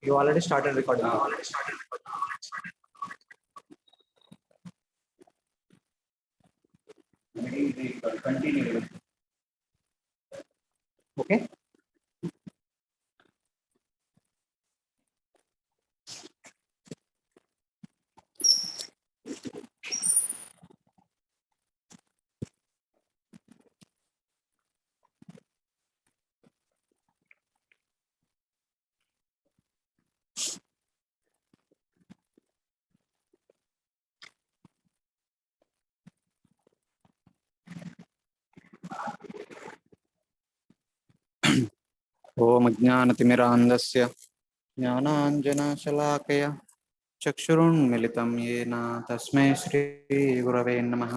You already started recording. Continue. Okay. ओम ज्ञानतिमिरान्धस्य ज्ञानाञ्जनशलाकया चक्षुरुन्मिलितं येन तस्मै श्रीगुरवे नमः।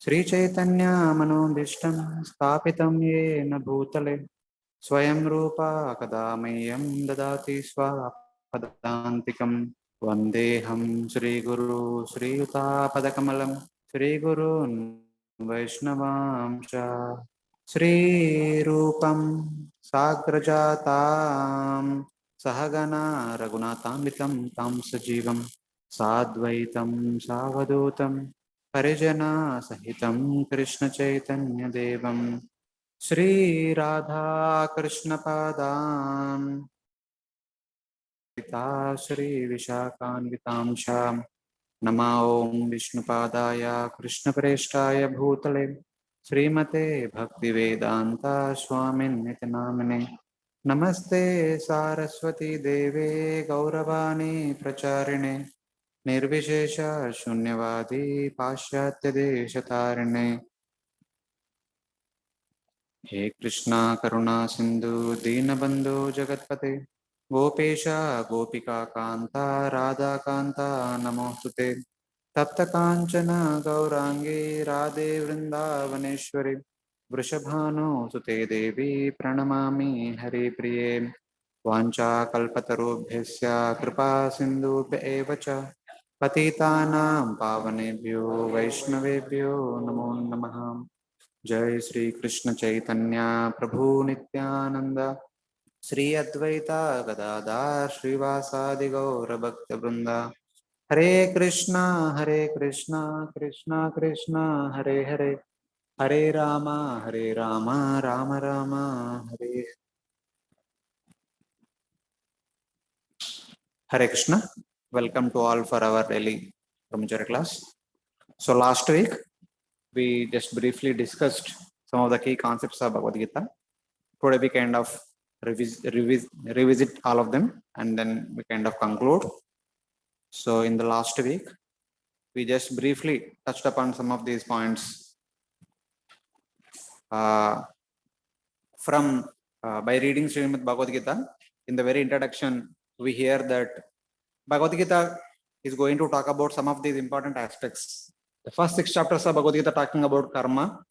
श्रीचैतन्यमनोभीष्टं स्थापितं येन भूतले स्वयं रूपा कदा मह्यं ददाति स्वापदान्तिकं। वन्देऽहं श्रीगुरु श्रीयुतापदकमलं श्रीगुरून् वैष्णवांश्च श्रीरूपं साग्रजातां सहगना रघुनाथान्वितं तं सजीवं साद्वैतं सावधूतं परिजनसहितं कृष्णचैतन्यदेवं श्रीराधाकृष्णपादान् पिता श्रीविशाखान्वितांशां नमः। ॐ विष्णुपादाय कृष्णप्रेष्ठाय भूतले श्रीमते भक्तिवेदान्ता स्वामिन्निति नामिने। नमस्ते सारस्वती देवे गौरवाणी प्रचारिणे निर्विशेष शून्यवादी पाश्चात्यदेशतारिणे। हे कृष्णा करुणा सिंधु दीनबंधु जगत्पते गोपेश गोपिका कांता राधा कांता नमोस्तुते। तप्त कांचन गौरांगी राधे वृंदावनेश्वरी वृषभानुसुते देवी प्रणमामि हरिप्रिये। वाञ्छाकल्पतरुभ्यश्च कृपा सिन्धुभ्य एव च पतितानां पावनेभ्यो वैष्णवेभ्यो नमो नमः। जय श्री कृष्ण चैतन्य प्रभु नित्यानंद श्री अद्वैता गदाधर श्रीवासादि गौर भक्त वृंद। हरे कृष्णा कृष्णा कृष्णा हरे हरे हरे राम राम राम हरे Hare Krishna. Welcome to all for our daily brahmacharya class. So last week we just briefly discussed some of the key concepts of Bhagavad Gita. Today we kind of revisit all of them and then we kind of conclude. So in the last week we just briefly touched upon some of these points from by reading Srimad Bhagavad Gita. In the very introduction we hear that Bhagavad Gita is going to talk about some of these important aspects. The first 6 chapters of Bhagavad Gita talking about karma.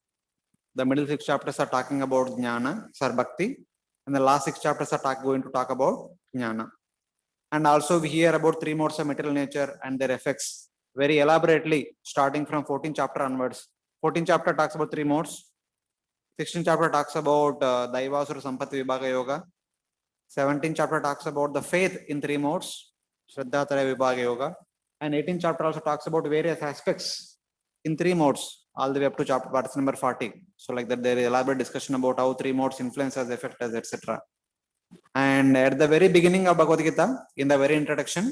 The middle 6 chapters are talking about jnana, sarbhakti, and the last 6 chapters are going to talk about jnana. And also we hear about 3 modes of material nature and their effects very elaborately, starting from 14th chapter onwards. 14th chapter talks about 3 modes. 16th chapter talks about Daivasura Sampatti Vibhaga Yoga. 17th chapter talks about the faith in 3 modes, Shraddha Traya Vibhaga Yoga. And 18th chapter also talks about various aspects in 3 modes, all the way up to chapter verse number 40. So like that there is elaborate discussion about how 3 modes influence us, affect us, etc. And at the very beginning of Bhagavad Gita, in the very introduction,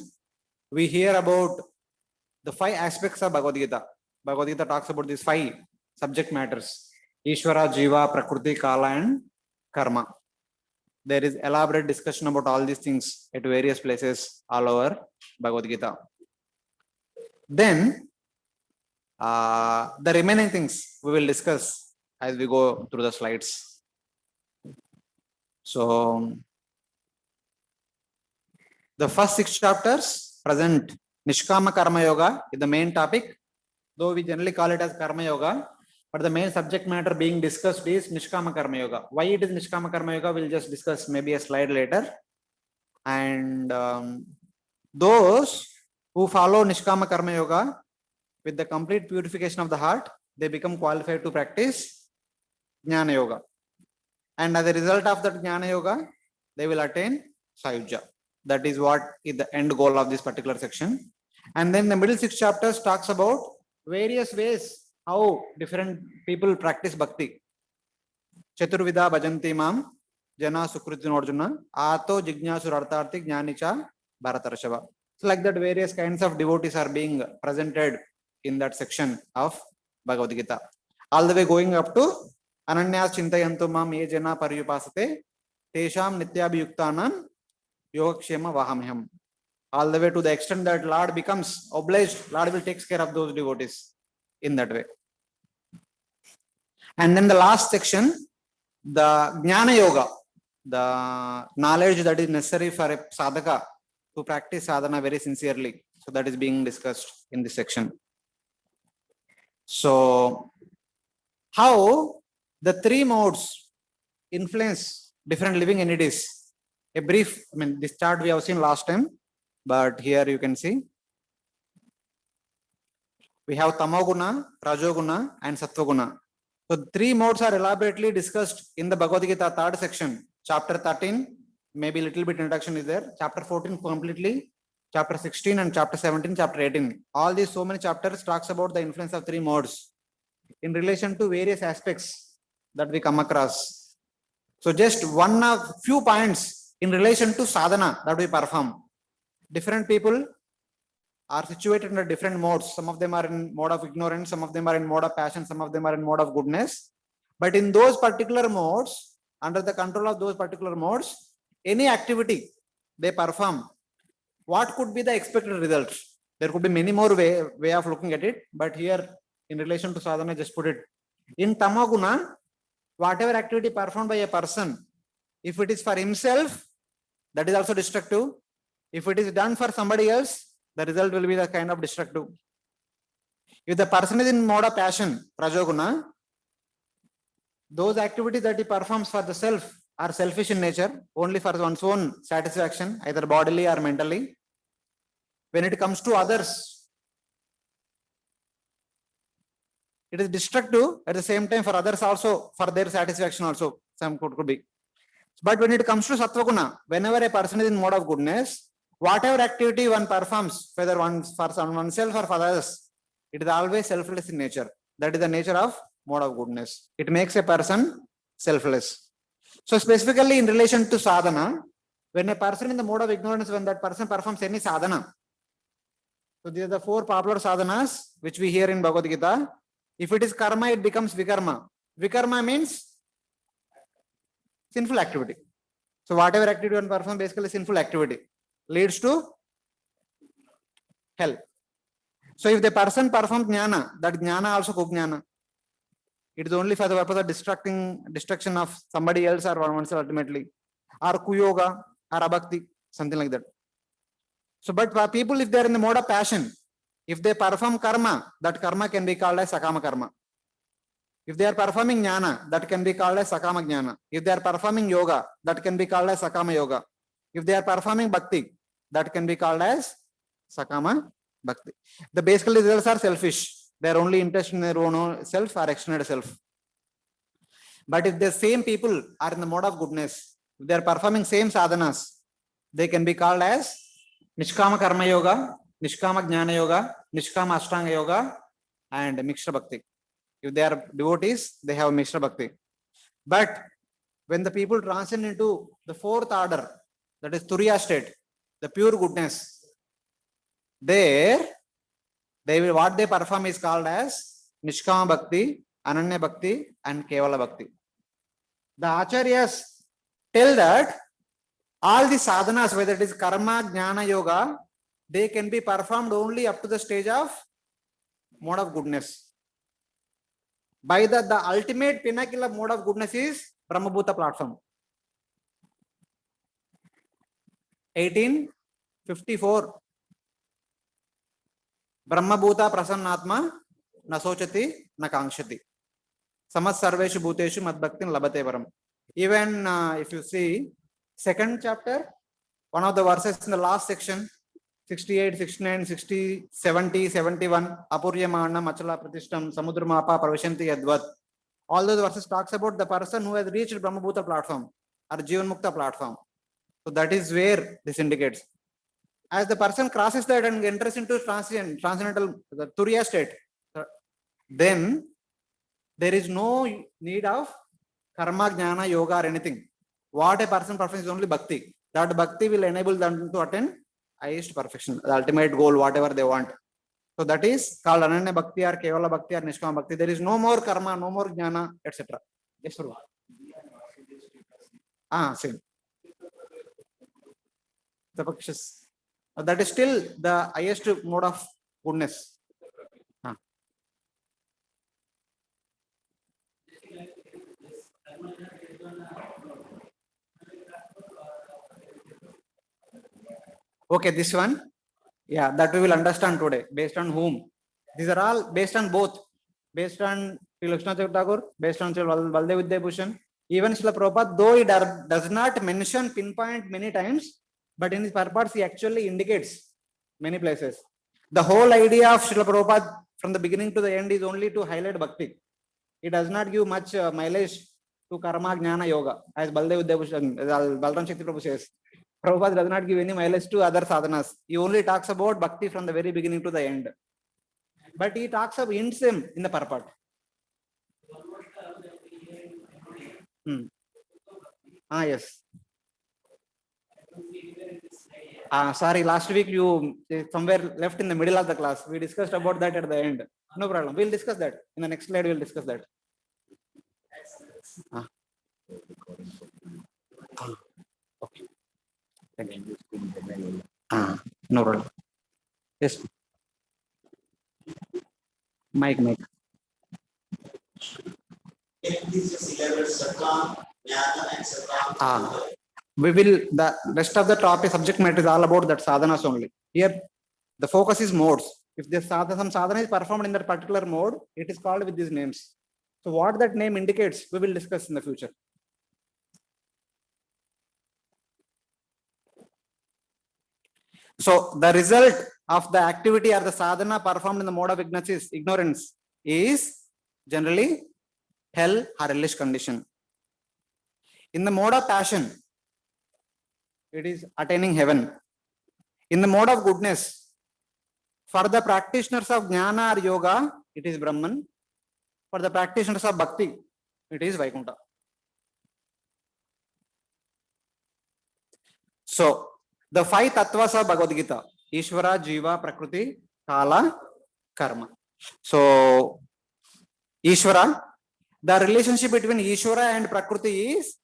we hear about the 5 aspects of Bhagavad Gita. Bhagavad Gita talks about these 5 subject matters: Ishvara, Jiva, Prakriti, Kala, and Karma. There is elaborate discussion about all these things at various places all over Bhagavad Gita. Then the remaining things we will discuss as we go through the slides. So the first 6 chapters present Nishkama Karma Yoga is the main topic, though we generally call it as Karma Yoga, but the main subject matter being discussed is Nishkama Karma Yoga. Why it is Nishkama Karma Yoga, we'll just discuss maybe a slide later. And those who follow Nishkama Karma Yoga with the complete purification of the heart, they become qualified to practice Jnana Yoga. And as a result of that Jnana Yoga, they will attain Sayujya. That is what is the end goal of this particular section. And then the middle 6 chapters talks about various ways how different people practice bhakti. Chaturvida bhajanti mam jana sukritinodjuna ato jignasu artharthi jnanicha bharatarshava. So like that, various kinds of devotees are being presented in that section of Bhagavad Gita. All the way going up to Ananyas Chintayantu Mam Ye Jana Paryupasate Tesham Nityabhiyuktanam Yogakshema Vahamyam. All the way to the extent that Lord becomes obliged, Lord will take care of those devotees in that way. And then the last section, the Jnana Yoga, the knowledge that is necessary for a sadhaka to practice sadhana very sincerely. So that is being discussed in this section. So how the 3 modes influence different living entities. A brief, this chart we have seen last time, but here you can see. We have Tamoguna, Rajoguna, and Sattvaguna. So 3 modes are elaborately discussed in the Bhagavad Gita 3rd section, chapter 13. Maybe a little bit introduction is there. Chapter 14 completely, chapter 16 and chapter 17, chapter 18. All these so many chapters talks about the influence of 3 modes in relation to various aspects that we come across. So just one of few points in relation to sadhana that we perform. Different people are situated in different modes. Some of them are in mode of ignorance, some of them are in mode of passion, some of them are in mode of goodness. But in those particular modes, under the control of those particular modes, any activity they perform, what could be the expected results? There could be many more way of looking at it, but here in relation to sadhana, just put it. In Tamoguna, whatever activity performed by a person, if it is for himself, that is also destructive. If it is done for somebody else, the result will be the kind of destructive. If the person is in mode of passion, Rajoguna, those activities that he performs for the self are selfish in nature, only for one's own satisfaction, either bodily or mentally. When it comes to others, it is destructive at the same time for others also, for their satisfaction also, some could be. But when it comes to Sattvaguna, whenever a person is in mode of goodness, whatever activity one performs, whether for oneself or for others, it is always selfless in nature. That is the nature of mode of goodness. It makes a person selfless. So specifically in relation to sadhana, when a person in the mode of ignorance, when that person performs any sadhana, so these are the 4 popular sadhanas which we hear in Bhagavad Gita. If it is karma, it becomes vikarma. Vikarma means sinful activity. So whatever activity one performs, basically sinful activity, leads to hell. So if the person performs jnana, that jnana also kujnana. It is only for the purpose of destruction of somebody else or oneself ultimately. Or kuyoga or abhakti, something like that. So but for people, if they are in the mode of passion, if they perform karma, that karma can be called as sakama karma. If they are performing jnana, that can be called as sakama jnana. If they are performing yoga, that can be called as sakama yoga. If they are performing bhakti, that can be called as sakama bhakti. The basic results are selfish. They are only interested in their own self or extended self. But if the same people are in the mode of goodness, if they are performing same sadhanas, they can be called as Nishkama Karma Yoga, Nishkama Jnana Yoga, Nishkama Ashtanga Yoga, and Mixta Bhakti. If they are devotees, they have Mixta Bhakti. But when the people transcend into the 4th order, that is Turiya state, the pure goodness, there they will, what they perform is called as Nishkama Bhakti, Ananya Bhakti, and Kevala Bhakti. The Acharyas tell that all the sadhanas, whether it is karma, jnana, yoga, they can be performed only up to the stage of mode of goodness. By the ultimate pinnacle of mode of goodness is Brahmabhuta platform. 1854. Brahmabhuta prasannatma nasochati nakangshati. Samas sarveshu bhuteshu madbhaktin labate varam. Even if you see 2nd chapter, one of the verses in the last section, 68, 69, 60, 70, 71, Apuryamana, Machala Pratishtam, Samudramapa, Pravishanti Yadvat. All those verses talks about the person who has reached Brahmabhuta platform or Jivan Mukta platform. So that is where this indicates. As the person crosses that and enters into transcendental, the Turiya state, then there is no need of karma, jnana, yoga or anything. What a person performs is only bhakti. That bhakti will enable them to attain highest perfection, the ultimate goal, whatever they want. So that is called Ananya Bhakti or Kevala Bhakti or Nishkama Bhakti. There is no more karma, no more jnana, etc. Yes, sir. Same. That is still the highest mode of goodness. Okay, this one. Yeah, that we will understand today. Based on whom? These are all based on both. Based on Lakshmana Thakur, based on Baldev Vidyabhushan. Even Srila Prabhupada, though he does not mention pinpoint many times, but in his purports he actually indicates many places. The whole idea of Srila Prabhupada from the beginning to the end is only to highlight bhakti. It does not give much mileage to karma, jnana, yoga, as Baldev Vidyabhushan, Balram Shakti Prabhu says. Prabhupada does not give any mileage to other sadhanas. He only talks about bhakti from the very beginning to the end. But he talks of hints him in the purport. Yes. Sorry, last week you somewhere left in the middle of the class. We discussed about that at the end. No problem. We'll discuss that. In the next slide, we'll discuss that. Okay. Thank you. No problem. Yes. Mike. We will, the rest of the topic subject matter is all about that sadhanas only. Here, the focus is modes. If this some sadhana is performed in that particular mode, it is called with these names. So what that name indicates, we will discuss in the future. So the result of the activity or the sadhana performed in the mode of ignorance is generally hell or hellish condition. In the mode of passion, it is attaining heaven. In the mode of goodness, for the practitioners of jnana or yoga, it is Brahman. For the practitioners of bhakti, it is Vaikuntha. So, the 5 tattvas of Bhagavad Gita: Ishvara, Jiva, Prakriti, Kala, Karma. So, Ishvara, the relationship between Ishvara and Prakriti is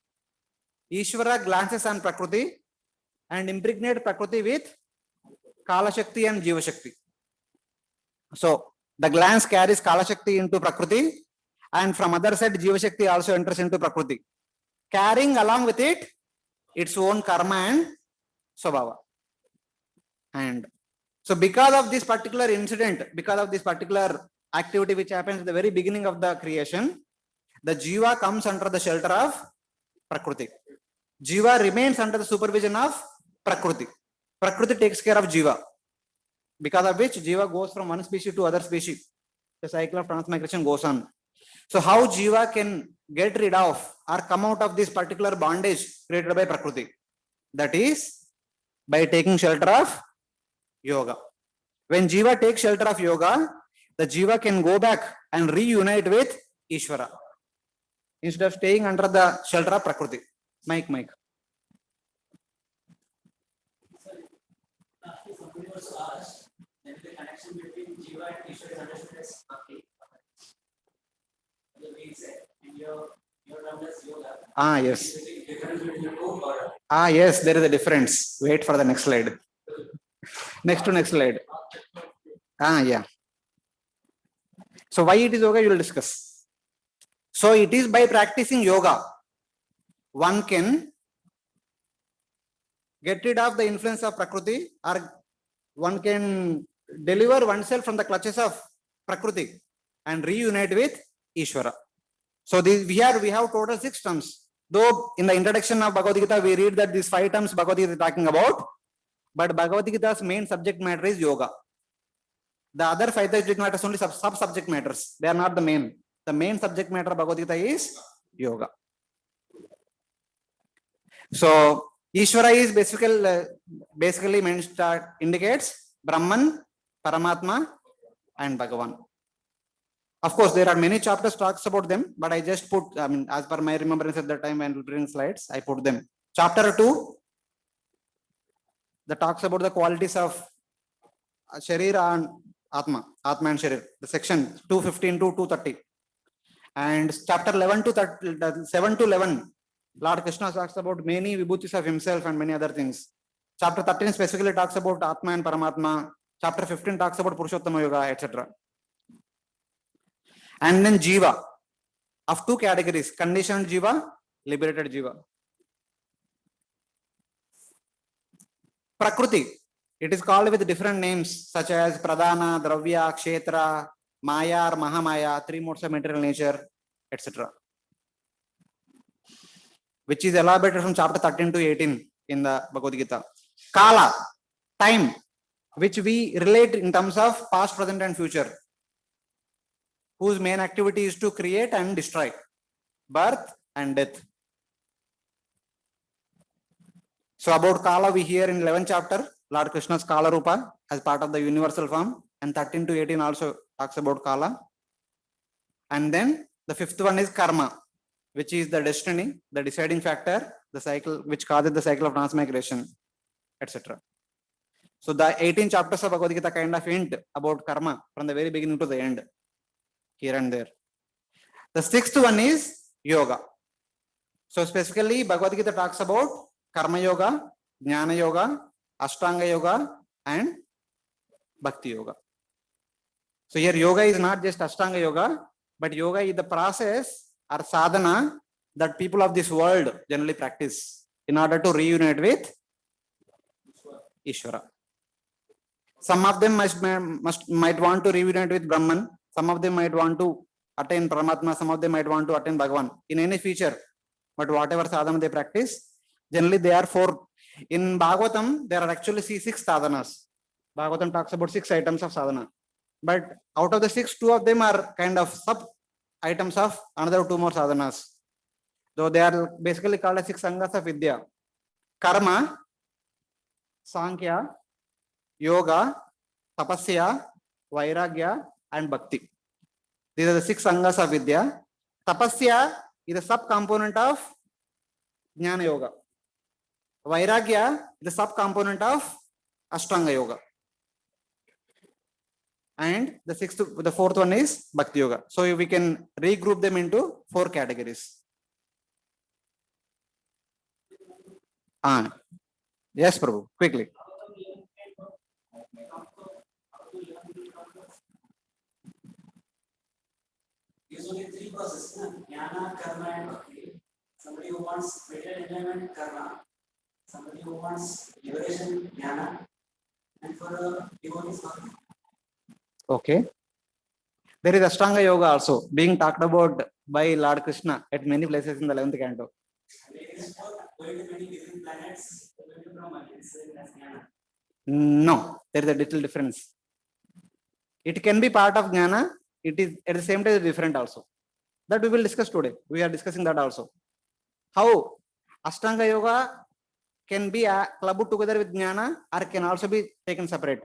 Ishvara glances on Prakriti and impregnate Prakriti with Kala Shakti and Jiva Shakti. So, the glance carries Kala Shakti into Prakriti, and from other side, Jiva Shakti also enters into Prakriti, carrying along with it its own karma and swabhava. And so, because of this particular incident, because of this particular activity which happens at the very beginning of the creation, the Jiva comes under the shelter of Prakriti. Jiva remains under the supervision of Prakriti. Prakriti takes care of Jiva, because of which Jiva goes from one species to other species. The cycle of transmigration goes on. So how Jiva can get rid of or come out of this particular bondage created by Prakriti? That is by taking shelter of yoga. When Jiva takes shelter of yoga, the Jiva can go back and reunite with Ishvara instead of staying under the shelter of Prakriti. Mike. Yes. Yes, there is a difference. Wait for the next slide. Next slide. Yeah. So why it is yoga, you will discuss. So it is by practicing yoga, one can get rid of the influence of Prakriti, or one can deliver oneself from the clutches of Prakriti and reunite with Ishvara. So here we have total 6 terms. Though in the introduction of Bhagavad Gita, we read that these 5 terms Bhagavad Gita is talking about, but Bhagavad Gita's main subject matter is yoga. The other 5 subject matters only sub-subject matters. They are not the main. The main subject matter of Bhagavad Gita is yoga. So Ishvara is basically means that indicates Brahman, Paramatma, and Bhagavan. Of course, there are many chapters talks about them, but I just put, I mean, as per my remembrance at the time when preparing slides, I put them. Chapter 2, that talks about the qualities of Sharira and Atma and Sharir, the section 215 to 230. And chapter 11 to 30, 7 to 11, Lord Krishna talks about many vibhutis of himself and many other things. Chapter 13 specifically talks about Atma and Paramatma. Chapter 15 talks about Purushottama Yoga, etc. And then Jiva, of two categories, conditioned Jiva, liberated Jiva. Prakriti, it is called with different names such as Pradhana, Dravya, Kshetra, Maya or Mahamaya, three modes of material nature, etc. Which is elaborated from chapter 13 to 18 in the Bhagavad Gita. Kala, time, which we relate in terms of past, present, and future, whose main activity is to create and destroy, birth and death. So about Kala, we hear in 11th chapter, Lord Krishna's Kala Rupa as part of the universal form, and 13 to 18 also talks about Kala. And then the fifth one is Karma, which is the destiny, the deciding factor, the cycle which causes the cycle of transmigration, etc. So the 18 chapters of Bhagavad Gita kind of hint about karma from the very beginning to the end, here and there. The sixth one is yoga. So specifically Bhagavad Gita talks about Karma Yoga, Jnana Yoga, Ashtanga Yoga, and Bhakti Yoga. So here yoga is not just Ashtanga Yoga, but yoga is the process or sadhana that people of this world generally practice in order to reunite with Ishvara. Some of them might want to reunite with Brahman. Some of them might want to attain Paramatma. Some of them might want to attain Bhagavan in any feature. But whatever sadhana they practice, generally they are four. In Bhagavatam, there are actually 6 sadhanas. Bhagavatam talks about 6 items of sadhana. But out of the 6, 2 of them are kind of sub items of another 2 more sadhanas. Though they are basically called as 6 sanghas of Vidya. Karma, Sankhya, Yoga, Tapasya, Vairagya, and Bhakti. These are the 6 sanghas of Vidya. Tapasya is a sub-component of Jnana Yoga. Vairagya is a sub-component of Ashtanga Yoga. And the fourth one is Bhakti Yoga. So we can regroup them into 4 categories. Yes, Prabhu, quickly. Usually 3 processes, Jnana, Karma, and Bhakti. Somebody who wants greater enjoyment, Karma. Somebody who wants liberation, Jnana. And for the devotees, Bhakti. Okay. There is Ashtanga Yoga also being talked about by Lord Krishna at many places in the 11th canto. It is going to many different planets, going to Brahman, it's as Jnana. No, there is a little difference. It can be part of Jnana. It is at the same time different also. That we will discuss today. We are discussing that also. How Ashtanga Yoga can be clubbed together with Jnana or can also be taken separate.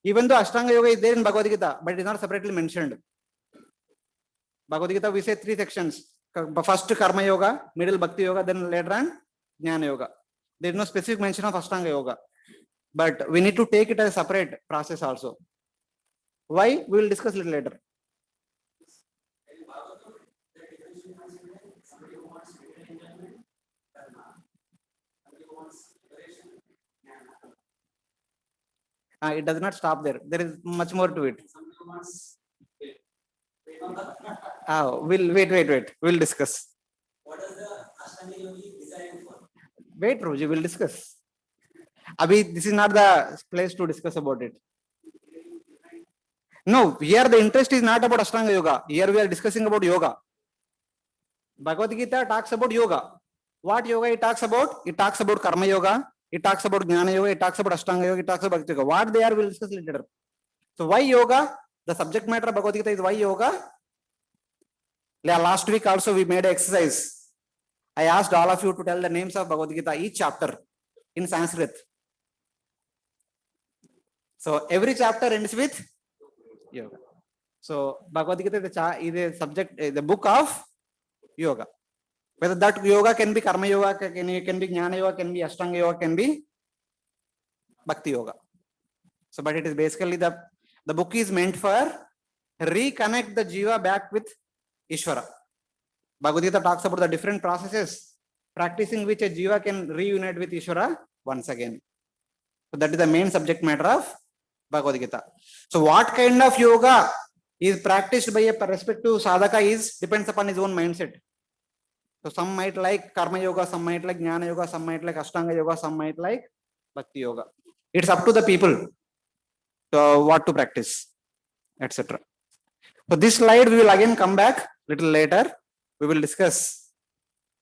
Even though Ashtanga Yoga is there in Bhagavad Gita, but it is not separately mentioned. Bhagavad Gita, we say 3 sections. First Karma Yoga, middle Bhakti Yoga, then later on Jnana Yoga. There is no specific mention of Ashtanga Yoga. But we need to take it as a separate process also. Why? We will discuss a little later. Somebody who wants greater enjoyment, Karma. Somebody who wants liberation, Jnana. It does not stop there. There is much more to it. Somebody who wants Wait. We'll discuss. What is the Ashtanga Yogi desiring for? Wait, Roji, we'll discuss. Abhi, this is not the place to discuss about it. No, here the interest is not about Ashtanga Yoga. Here we are discussing about yoga. Bhagavad Gita talks about yoga. What yoga it talks about? It talks about Karma Yoga. It talks about Jnana Yoga. It talks about Ashtanga Yoga. It talks about Bhakti Yoga. What they are, we'll discuss later. So why yoga? The subject matter of Bhagavad Gita is why yoga? Last week also we made an exercise. I asked all of you to tell the names of Bhagavad Gita, each chapter. in Sanskrit. So every chapter ends with yoga. So Bhagavad Gita is a subject, the book of yoga. Whether that yoga can be karma yoga, can be jnana yoga, can be ashtanga yoga, can be bhakti yoga. So, but it is basically the book is meant for reconnect the jiva back with Ishvara. Bhagavad Gita talks about the different processes practicing which a jiva can reunite with Ishvara once again. So that is the main subject matter of Bhagavad Gita. So what kind of yoga is practiced by a respective sadhaka is depends upon his own mindset. So some might like karma yoga, some might like jnana yoga, some might like ashtanga yoga, some might like bhakti yoga. It's up to the people to what to practice, etc. So this slide we will again come back little later. We will discuss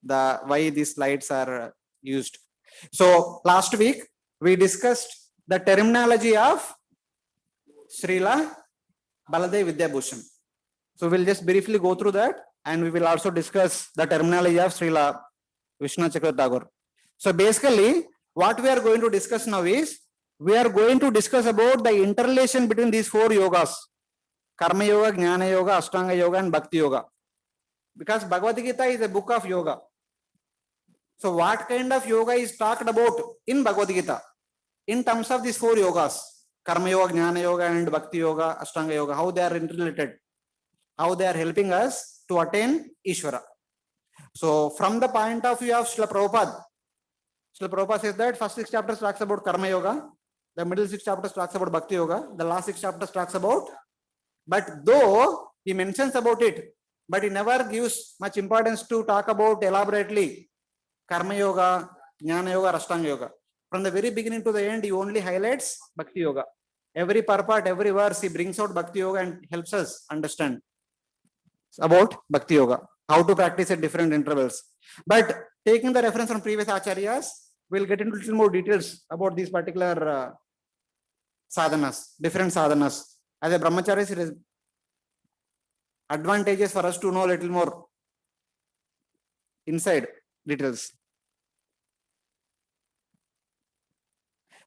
the why these slides are used. So last week we discussed the terminology of Srila Baladev Vidyabhushan. So we'll just briefly go through that, and we will also discuss the terminology of Srila Vishnu Chakravarti Tagore. So basically, what we are going to discuss now is, we are going to discuss about the interrelation between these four yogas: Karma Yoga, Jnana Yoga, Ashtanga Yoga, and Bhakti Yoga. Because Bhagavad Gita is a book of yoga. So what kind of yoga is talked about in Bhagavad Gita in terms of these four yogas: Karma Yoga, Jnana Yoga, and Bhakti Yoga, Ashtanga Yoga, how they are interrelated, how they are helping us to attain Ishvara. So from the point of view of Srila Prabhupada says that first 6 chapters talks about Karma Yoga, the middle 6 chapters talks about Bhakti Yoga, the last 6 chapters talks about, but though he mentions about it, but he never gives much importance to talk about elaborately Karma Yoga, Jnana Yoga, Ashtanga Yoga. From the very beginning to the end, he only highlights Bhakti Yoga. Every purport, every verse, he brings out Bhakti Yoga and helps us understand about Bhakti Yoga, how to practice at different intervals. But taking the reference from previous acharyas, we'll get into little more details about these particular sadhanas, different sadhanas. As a brahmacharis, it is advantageous for us to know a little more inside details.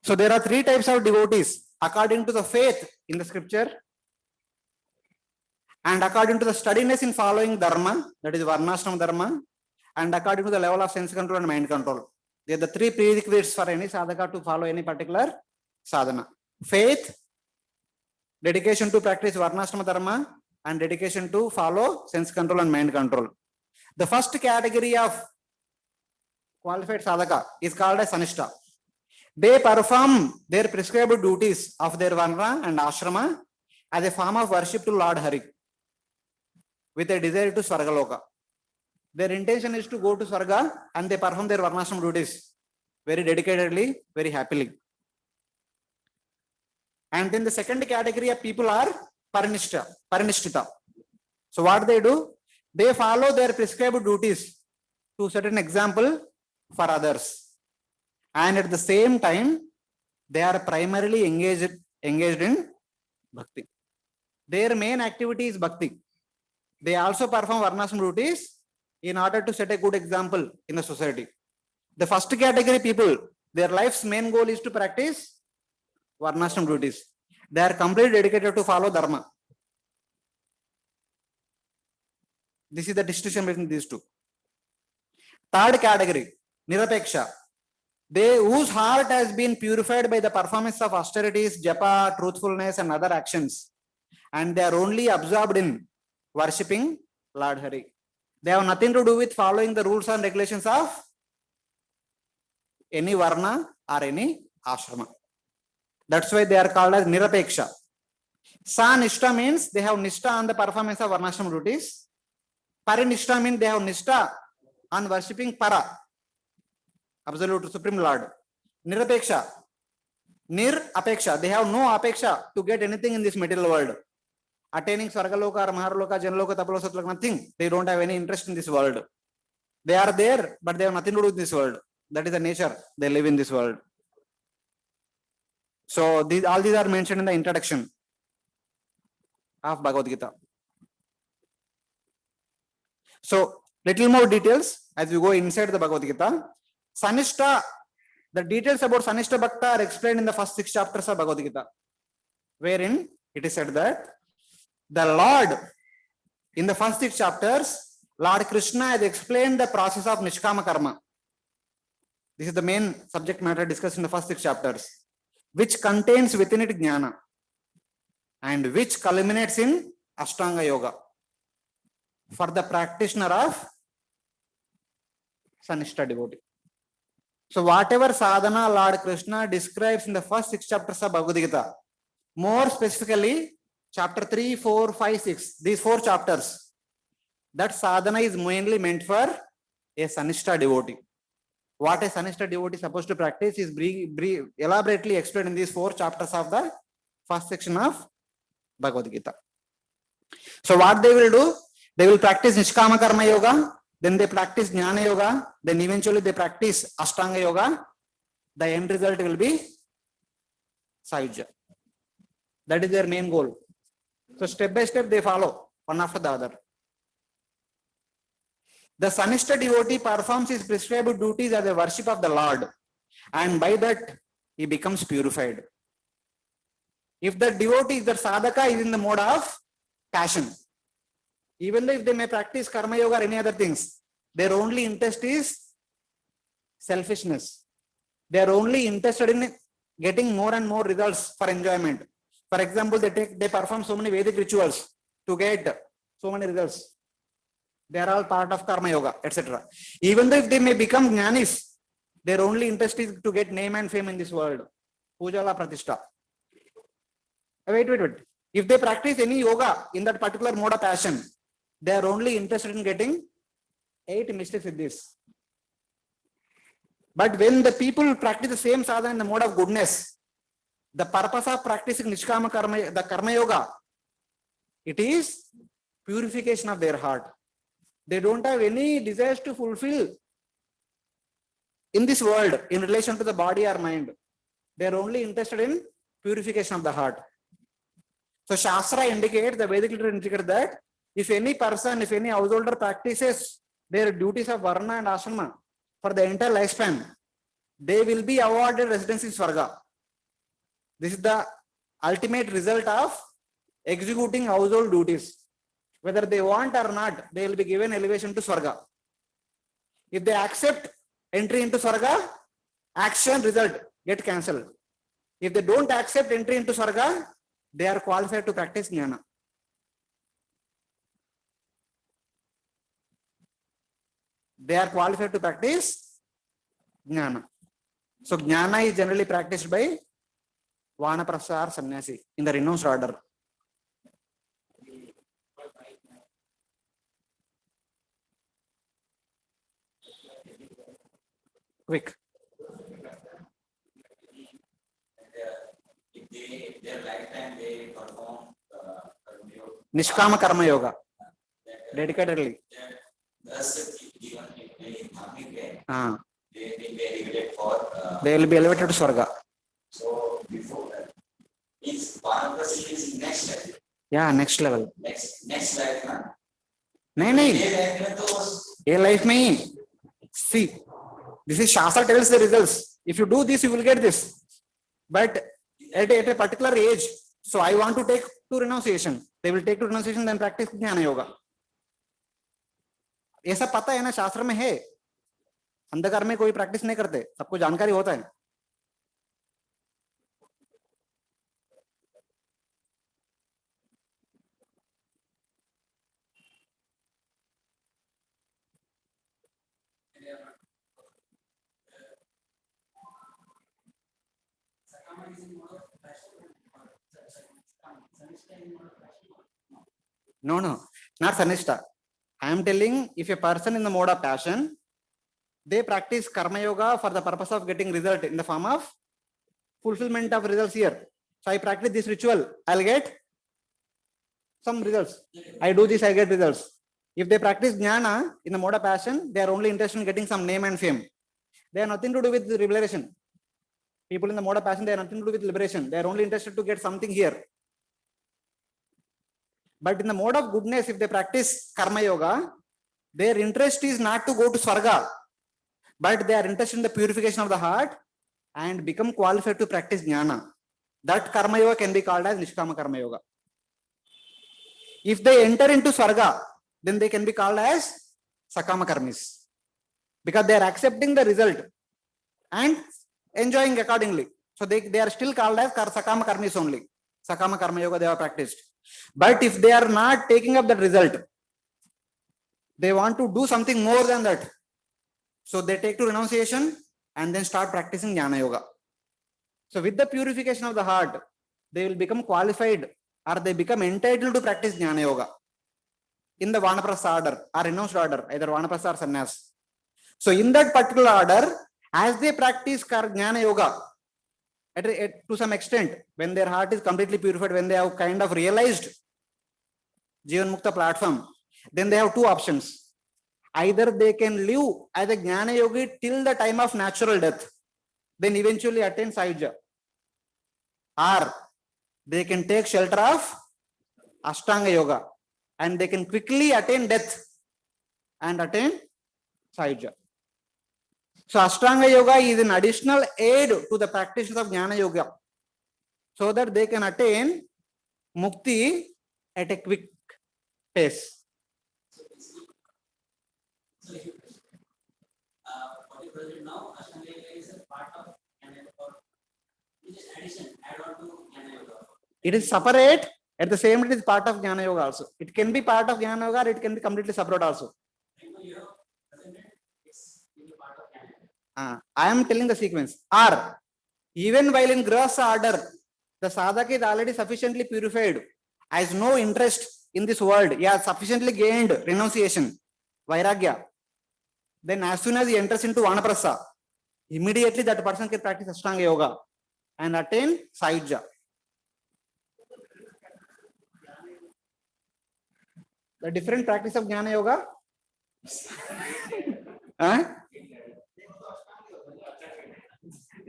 So there are 3 types of devotees according to the faith in the scripture, and according to the steadiness in following dharma, that is varnashram dharma, and according to the level of sense control and mind control. They are the 3 prerequisites for any sadhaka to follow any particular sadhana: faith, dedication to practice varnashram dharma, and dedication to follow sense control and mind control. The first category of qualified sadhaka is called as sanishta. They perform their prescribed duties of their varna and ashrama as a form of worship to Lord Hari, with a desire to Swargaloka. Their intention is to go to Swarga, and they perform their varnashram duties very dedicatedly, very happily. And then the second category of people are Parinishthita. So what they do? They follow their prescribed duties to set an example for others. And at the same time, they are primarily engaged in bhakti. Their main activity is bhakti. They also perform varnashram duties in order to set a good example in the society. The first category people, their life's main goal is to practice varnashram duties. They are completely dedicated to follow dharma. This is the distinction between these two. Third category, Nirapeksha. They whose heart has been purified by the performance of austerities, japa, truthfulness, and other actions, and they are only absorbed in worshipping Lord Hari. They have nothing to do with following the rules and regulations of any varna or any ashrama. That's why they are called as Nirapeksha. Sanishta means they have nishta on the performance of varnashram duties. Parinishta means they have nishta on worshipping Para, absolute Supreme Lord. Nirapeksha, Nirapeksha, they have no apeksha to get anything in this material world. Attaining Swargaloka or Maharloka, Janloka, Tapaloka, Sattloka, nothing. They don't have any interest in this world. They are there, but they have nothing to do with this world. That is the nature. They live in this world. So all these are mentioned in the introduction of Bhagavad Gita. So little more details as we go inside the Bhagavad Gita. Sanishta The details about Sanishta Bhakta are explained in the first 6 chapters of Bhagavad Gita, wherein it is said that the Lord, in the first 6 chapters, Lord Krishna has explained the process of Nishkama Karma. This is the main subject matter discussed in the first 6 chapters, which contains within it Jnana and which culminates in Ashtanga Yoga for the practitioner of Sanishta devotee. So whatever sadhana Lord Krishna describes in the first 6 chapters of Bhagavad Gita, more specifically chapter 3, 4, 5, 6, these 4 chapters, that sadhana is mainly meant for a Sanishta devotee. What a Sanishta devotee is supposed to practice is elaborately explained in these 4 chapters of the first section of Bhagavad Gita. So what they will do? They will practice Nishkama Karma Yoga, then they practice Jnana Yoga, then eventually they practice Ashtanga Yoga. The end result will be Sayujya. That is their main goal. So step by step they follow, one after the other. The Sanishta devotee performs his prescribed duties as a worship of the Lord, and by that he becomes purified. If the devotee, the sadhaka, is in the mode of passion, even though if they may practice karma yoga or any other things, their only interest is selfishness. They are only interested in getting more and more results for enjoyment. For example, they perform so many Vedic rituals to get so many results. They are all part of karma yoga, etc. Even though if they may become jnanis, their only interest is to get name and fame in this world. Pujala Pratishtha. Wait. If they practice any yoga in that particular mode of passion, they are only interested in getting 8 mystic siddhis. But when the people practice the same sadhana in the mode of goodness, the purpose of practicing Nishkama Karma, the Karma Yoga, it is purification of their heart. They don't have any desires to fulfill in this world in relation to the body or mind. They are only interested in purification of the heart. So Shastra indicates, the Vedic literature indicates that if any person, if any householder practices their duties of Varna and Ashrama for the entire lifespan, they will be awarded residence in Swarga. This is the ultimate result of executing household duties. Whether they want or not, they will be given elevation to Swarga. If they accept entry into Swarga, action result get cancelled. If they don't accept entry into Swarga, they are qualified to practice Jnana. They are qualified to practice Jnana. So Jnana is generally practiced by Vanaprastha or Sannyasi in the renounced order. Quick. If their lifetime they perform Nishkama Karma Yoga dedicatedly. thus given in Dhammic way, they will be elevated for. They will be elevated to Swarga. So before that, is Vanaprastha is next level. Yeah, next level. Next life na. नहीं ये life में तो ये life में ही. See, this is Shastra tells the results. If you do this, you will get this. But at a particular age, so I want to take to renunciation. They will take to renunciation, then practice Jnana Yoga. ये सब पता है ना, शास्त्र में है. अंधकार में कोई प्रैक्टिस नहीं करते, सबको जानकारी होता है. No, not Sanishta. I am telling, if a person in the mode of passion, they practice Karma Yoga for the purpose of getting result in the form of fulfillment of results here. So I practice this ritual, I'll get some results. I do this, I get results. If they practice Jnana in the mode of passion, they are only interested in getting some name and fame. They have nothing to do with liberation. People in the mode of passion, they have nothing to do with liberation. They are only interested to get something here. But in the mode of goodness, if they practice Karma Yoga, their interest is not to go to Swarga, but they are interested in the purification of the heart and become qualified to practice jnana, that karma yoga can be called as nishkama karma yoga. If they enter into Swarga, then they can be called as Sakama Karmis, because they are accepting the result and enjoying accordingly. So they are still called as Sakama Karmis only. Sakama Karma Yoga they have practiced. But if they are not taking up that result, they want to do something more than that. So they take to renunciation and then start practicing Jnana Yoga. So with the purification of the heart, they will become qualified or they become entitled to practice Jnana Yoga in the Vanaprastha order or renounced order, either Vanaprastha or Sannyas. So in that particular order, as they practice Jnana Yoga, to some extent, when their heart is completely purified, when they have kind of realized Jivan Mukta platform, then they have two options. Either they can live as a Jnana Yogi till the time of natural death, then eventually attain Sayujya, or they can take shelter of Ashtanga Yoga and they can quickly attain death and attain Sayujya. So Ashtanga Yoga is an additional aid to the practitioners of Jnana Yoga so that they can attain Mukti at a quick pace. So particularly now, Ashtanga Yoga is a part of Jnana Yoga. It is addition, add on to Jnana Yoga. It is separate, at the same time it is part of Jnana Yoga also. It can be part of Jnana Yoga or it can be completely separate also. You have presented it's in the part of Jnana Yoga. I am telling the sequence. Or even while in Grihastha order, the sadhaka is already sufficiently purified, has no interest in this world. He has sufficiently gained renunciation, vairagya. Then as soon as he enters into Vanaprastha, immediately that person can practice Ashtanga Yoga and attain Sayujya. The different practice of Jnana Yoga?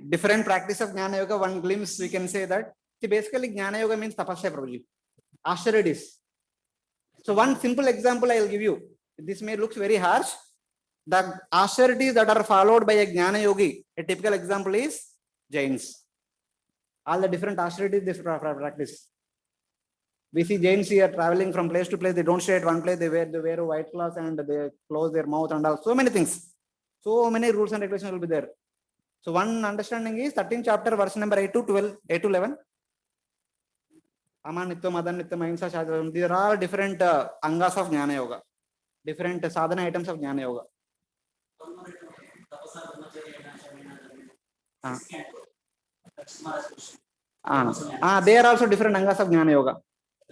Different practice of Jnana Yoga, one glimpse we can say that. See, basically Jnana Yoga means tapasya, Prabhuji. Austerities. So one simple example I will give you. This may look very harsh. The austerities that are followed by a Jnana Yogi, a typical example is Jains. All the different austerities they practice. We see Jains here traveling from place to place. They don't stay at one place. They wear a white cloth and they close their mouth and all. So many things. So many rules and regulations will be there. So one understanding is 13th chapter, verse number 8 to 12, 8 to 11. Amanitvam, Adanitvam, Ahimsa, Shadram. These are all different angas of Jnana Yoga. Different sadhana items of Jnana Yoga. They are also different angas of Jnana Yoga.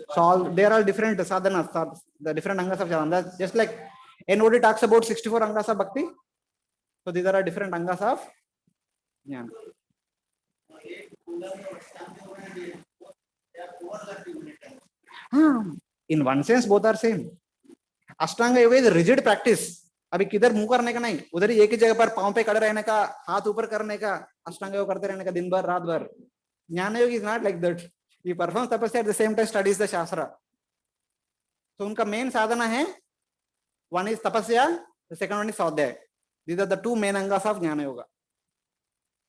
So all, they are all different sadhanas, the different angas of Jnana. Just like NOD talks about 64 angas of Bhakti. So these are different angas of Jnana. In one sense, both are same. Ashtanga Yoga is a rigid practice. अभी किधर मुंह करने का नहीं, उधर ही एक ही जगह पर पांव पे खड़े रहने का, हाथ ऊपर करने का, अष्टांग योग करते रहने का दिन भर रात भर. ज्ञान योग is not like that. He performs tapasya at the same time studies the shastra. So उनका main साधना है, one is tapasya, the second one is स्वाध्याय. These are the two main angas of ज्ञान योगा.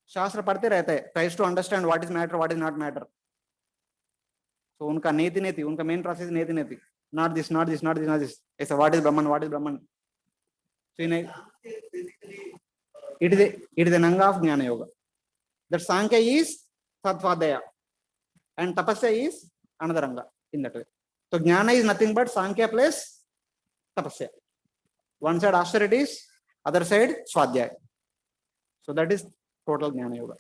शास्त्र पढ़ते रहते हैं, tries to understand what is matter, what is not matter. So उनका नेति, उनका main process is नेति. Not this, not this, not this, not this. ऐसा what is Brahman, what is Brahman. So it is an anga of Jnana Yoga. That Sankhya is Satvadaya and Tapasya is another anga in that way. So Jnana is nothing but Sankhya plus Tapasya. One side austerities, other side Swadhyaya. So that is total Jnana Yoga.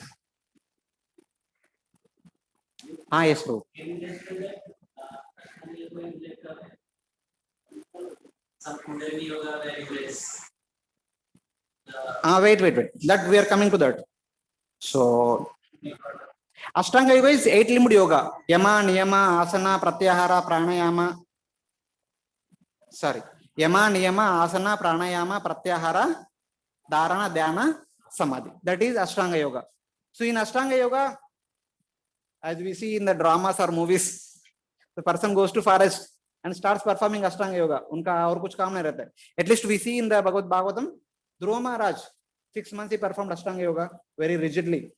Yes, bro. Some Kundalini Yoga where you raise. Wait. That we are coming to that. So Ashtanga Yoga is 8 limb yoga. Yama, Niyama, Asana, Pratyahara, Pranayama. Yama, Niyama, Asana, Pranayama, Pratyahara, Dharana, Dhyana, Samadhi. That is Ashtanga Yoga. So in Ashtanga Yoga, as we see in the dramas or movies, the person goes to forest and starts performing Ashtanga Yoga. उनका और कुछ काम नहीं रहता है. At least we see in the Bhagavad Bhagavatam, Dhruva Maharaj, 6 months he performed Ashtanga Yoga very rigidly.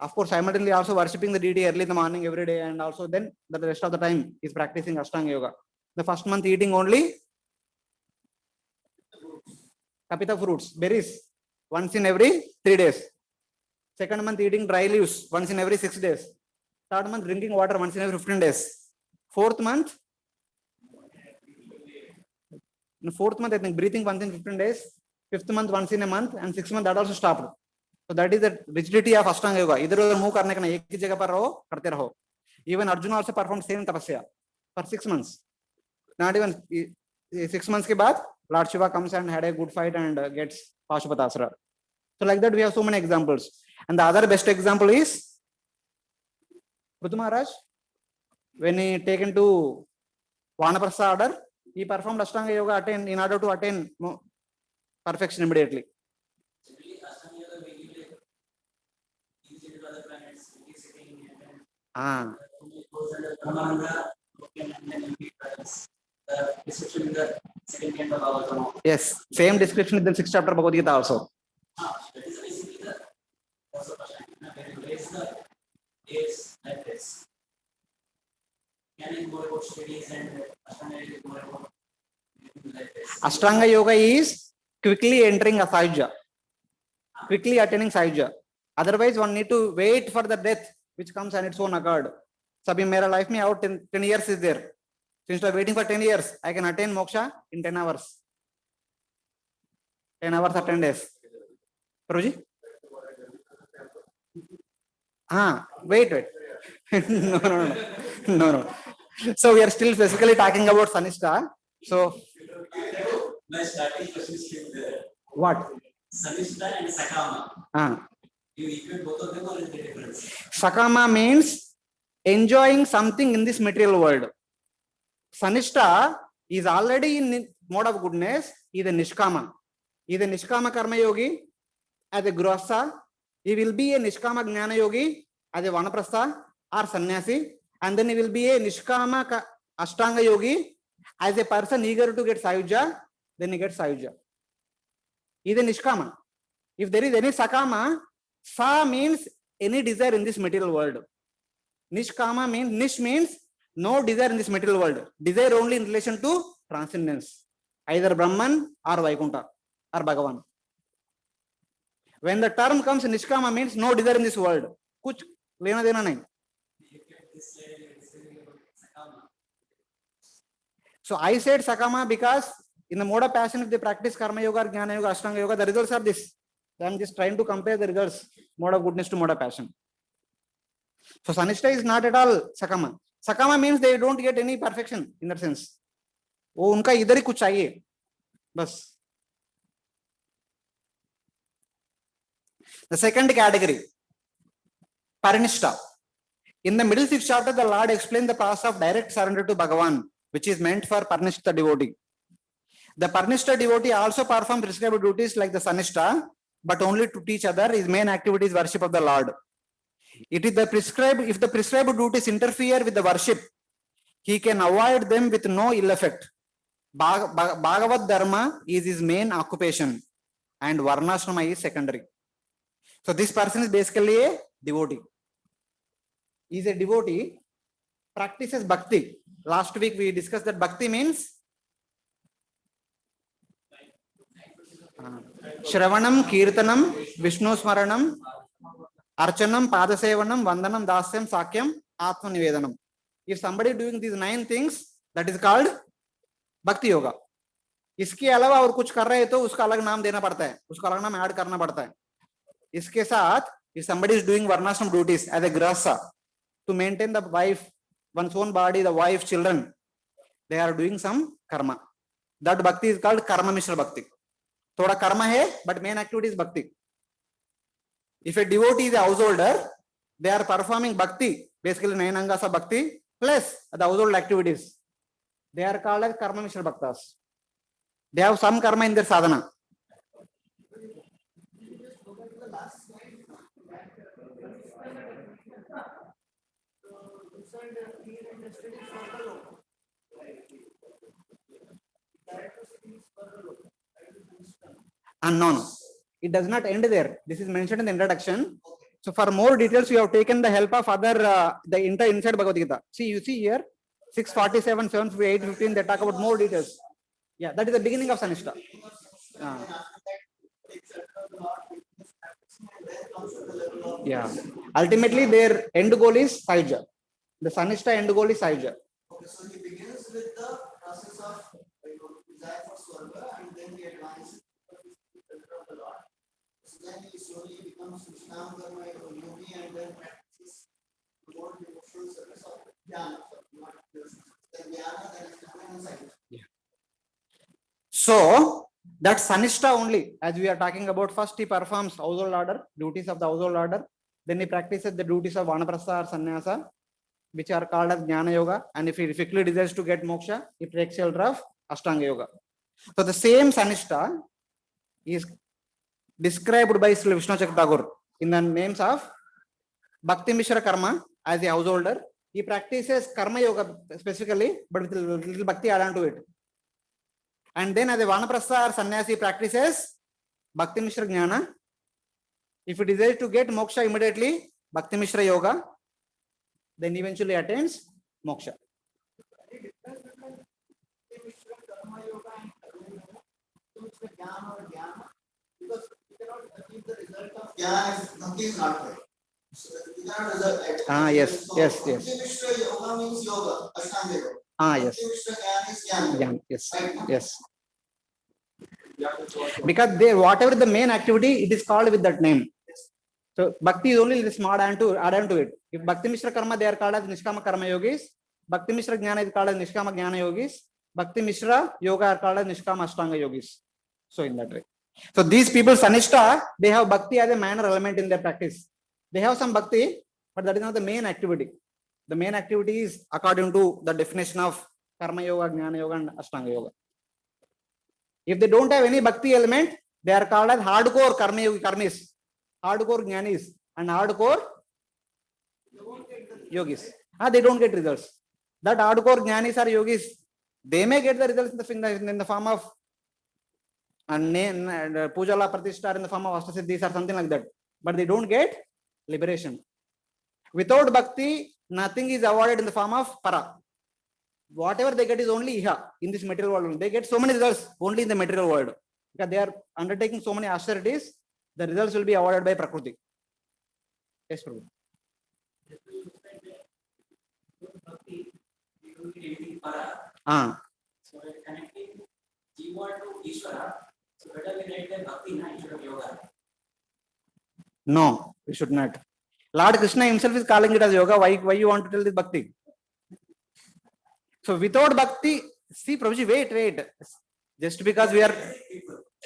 Of course, simultaneously also worshipping the deity early in the morning every day, and also then the rest of the time is practicing Ashtanga yoga. The first month eating only kapita fruits, berries, once in every 3 days. Second month eating dry leaves once in every 6 days. Third month drinking water once in every 15 days. Fourth month, I think breathing once in 15 days. Fifth month once in a month, and 6th month that also stopped. So that is the rigidity of Ashtanga yoga. Either move karne ka na ek hi jagah par raho, karte raho. Even Arjuna also performed same tapasya for 6 months. Not even 6 months ke baad, Lord Shiva comes and had a good fight and gets Pashupatasra. So like that we have so many examples. And the other best example is Prithu Maharaj. When he taken to Vanaprastha order, he performed Ashtanga yoga in order to attain perfection immediately. Generally, Ashtanga yoga we give like use it to other planets, we give sitting and Ah, only goes under Brahmananda, and then we practice the description in the second canto of Bhagavatam. yes, same description in the 6th chapter Bhagavad Gita also. That is basically the cause of Ashtanga. When you raise the days like this, can it more about studies and Ashtanga is more about like this. Ashtanga yoga is quickly entering a Sayuja, quickly attaining Sayuja. Otherwise, one need to wait for the death which comes on its own accord. Sabhi mera life mein out 10 years is there. So instead of waiting for 10 years, I can attain moksha in 10 hours. 10 hours or 10 days. Prabhuji? Wait. No. So we are still physically talking about Sanishta. So My starting question is there. what? Sanishta and Sakama. You equate both of them or is there difference? Sakama means enjoying something in this material world. Sanishta is already in mode of goodness. He is a Nishkama. He is a Nishkama Karma Yogi as a Grihastha. He will be a Nishkama Jnana Yogi as a Vanaprastha or Sannyasi. And then he will be a Nishkama Ashtanga Yogi as a person eager to get Sayuja. Then he gets Sayuja. He is a Nishkama. If there is any Sakama, Sa means any desire in this material world. Nishkama means, Nish means no desire in this material world. Desire only in relation to transcendence. Either Brahman or Vaikuntha or Bhagavan. When the term comes, Nishkama means no desire in this world. Kuch lena dena nahi. So I said Sakama because in the mode of passion, if they practice Karma Yoga, Jnana Yoga, Ashtanga Yoga, the results are this. So I'm just trying to compare the results, mode of goodness to mode of passion. So Sanishta is not at all Sakama. Sakama means they don't get any perfection in that sense. वो उनका इधर ही कुछ चाहिए बस. The second category, Parinishta. In the middle 6th chapter, the Lord explained the process of direct surrender to Bhagavan, which is meant for Parinishta devotee. The Parinishta devotee also performs prescribed duties like the Sanishta, but only to teach other. His main activity is worship of the Lord. It is the prescribed, if the prescribed duties interfere with the worship, he can avoid them with no ill effect. Bhagavad Dharma is his main occupation and Varnashrama is secondary. So this person is basically a devotee. He is a devotee, practices bhakti. Last week we discussed that bhakti means Shravanam, Kirtanam, Vishnu Smaranam, Archanam, Padasevanam, Vandanam, Dasyam, Sakyam, Atma Nivedanam. If somebody is doing these 9 things, that is called Bhakti Yoga. इसके अलावा और कुछ कर रहे हैं तो उसका अलग नाम देना पड़ता है, उसका अलग नाम ऐड करना पड़ता है. इसके साथ if somebody is doing varnashram duties as a grihastha to maintain the wife, one's own body, the wife, children, they are doing some karma. That bhakti is called karma mishra bhakti. Thoda karma hai, but main activity is bhakti. If a devotee is a householder, they are performing bhakti, basically 9 angas of bhakti plus the household activities. They are called as karma mishra bhaktas. They have some karma in their sadhana. And no, it does not end there. This is mentioned in the introduction. So for more details, we have taken the help of other the inside Bhagavad Gita. See, you see here 647, 758, 15. They talk about more details. Yeah, that is the beginning of Sanishta. Yeah. Ultimately, their end goal is Sahaja. The Sanishta end goal is Sahaja. Okay, so he begins with the process of desire for Swarga and then he advances to the center of the Lord. So then he slowly becomes Vishram Karma Yogi and then practices more devotional service of Jnana. Then Jnana, then Jnana and Sahaja. So that Sanishta only, as we are talking about, first he performs household order, duties of the household order. Then he practices the duties of Vanaprastha or Sannyasa, which are called as Jnana Yoga. And if he quickly desires to get moksha, he takes shelter of Ashtanga Yoga. So the same Sanishta is described by Sri Vishnu Chakra Thakur in the names of Bhakti Mishra Karma as a householder. He practices Karma Yoga specifically, but with a little Bhakti add on to it. And then as a Vanaprastha or Sannyasi practices Bhakti Mishra Jnana. If he desires to get moksha immediately, Bhakti Mishra Yoga, then eventually attains moksha. Because you cannot achieve the result of Jnana if Bhakti is not there. So you cannot result. Yes, so yes, Bhakti yes. Mishra Yoga means yoga, Ashtanga Yoga. Yes. Bhakti Mishra Jnana is Jnana. Jnana, yes, Right? yes. Because they, whatever the main activity, it is called with that name. So Bhakti is only the small add on to it. If Bhakti Mishra Karma, they are called as Nishkama Karma Yogis. Bhakti Mishra Jnana is called as Nishkama Jnana Yogis. Bhakti Mishra Yoga are called as Nishkama Ashtanga Yogis. So in that way. So these people, Sanishta, they have Bhakti as a minor element in their practice. They have some Bhakti, but that is not the main activity. The main activity is according to the definition of Karma Yoga, Jnana Yoga and Ashtanga Yoga. If they don't have any Bhakti element, they are called as hardcore Karma Yogi, Karmis, hardcore Jnanis and hardcore Yogis. They don't get results. That hardcore Jnanis or Yogis, they may get the results in the form of Pujala Pratishtha, in the form of Astasiddhis or something like that. But they don't get liberation. Without Bhakti, nothing is awarded in the form of Para. Whatever they get is only Iha, in this material world. They get so many results only in the material world. Because they are undertaking so many austerities, the results will be awarded by Prakriti. Yes, Prabhu. So connecting Jiva to Ishvara, so better we write the Bhakti instead of yoga. No, we should not. Lord Krishna himself is calling it as yoga. Why you want to tell this Bhakti? So without Bhakti, see Prabhuji, wait. Just because we are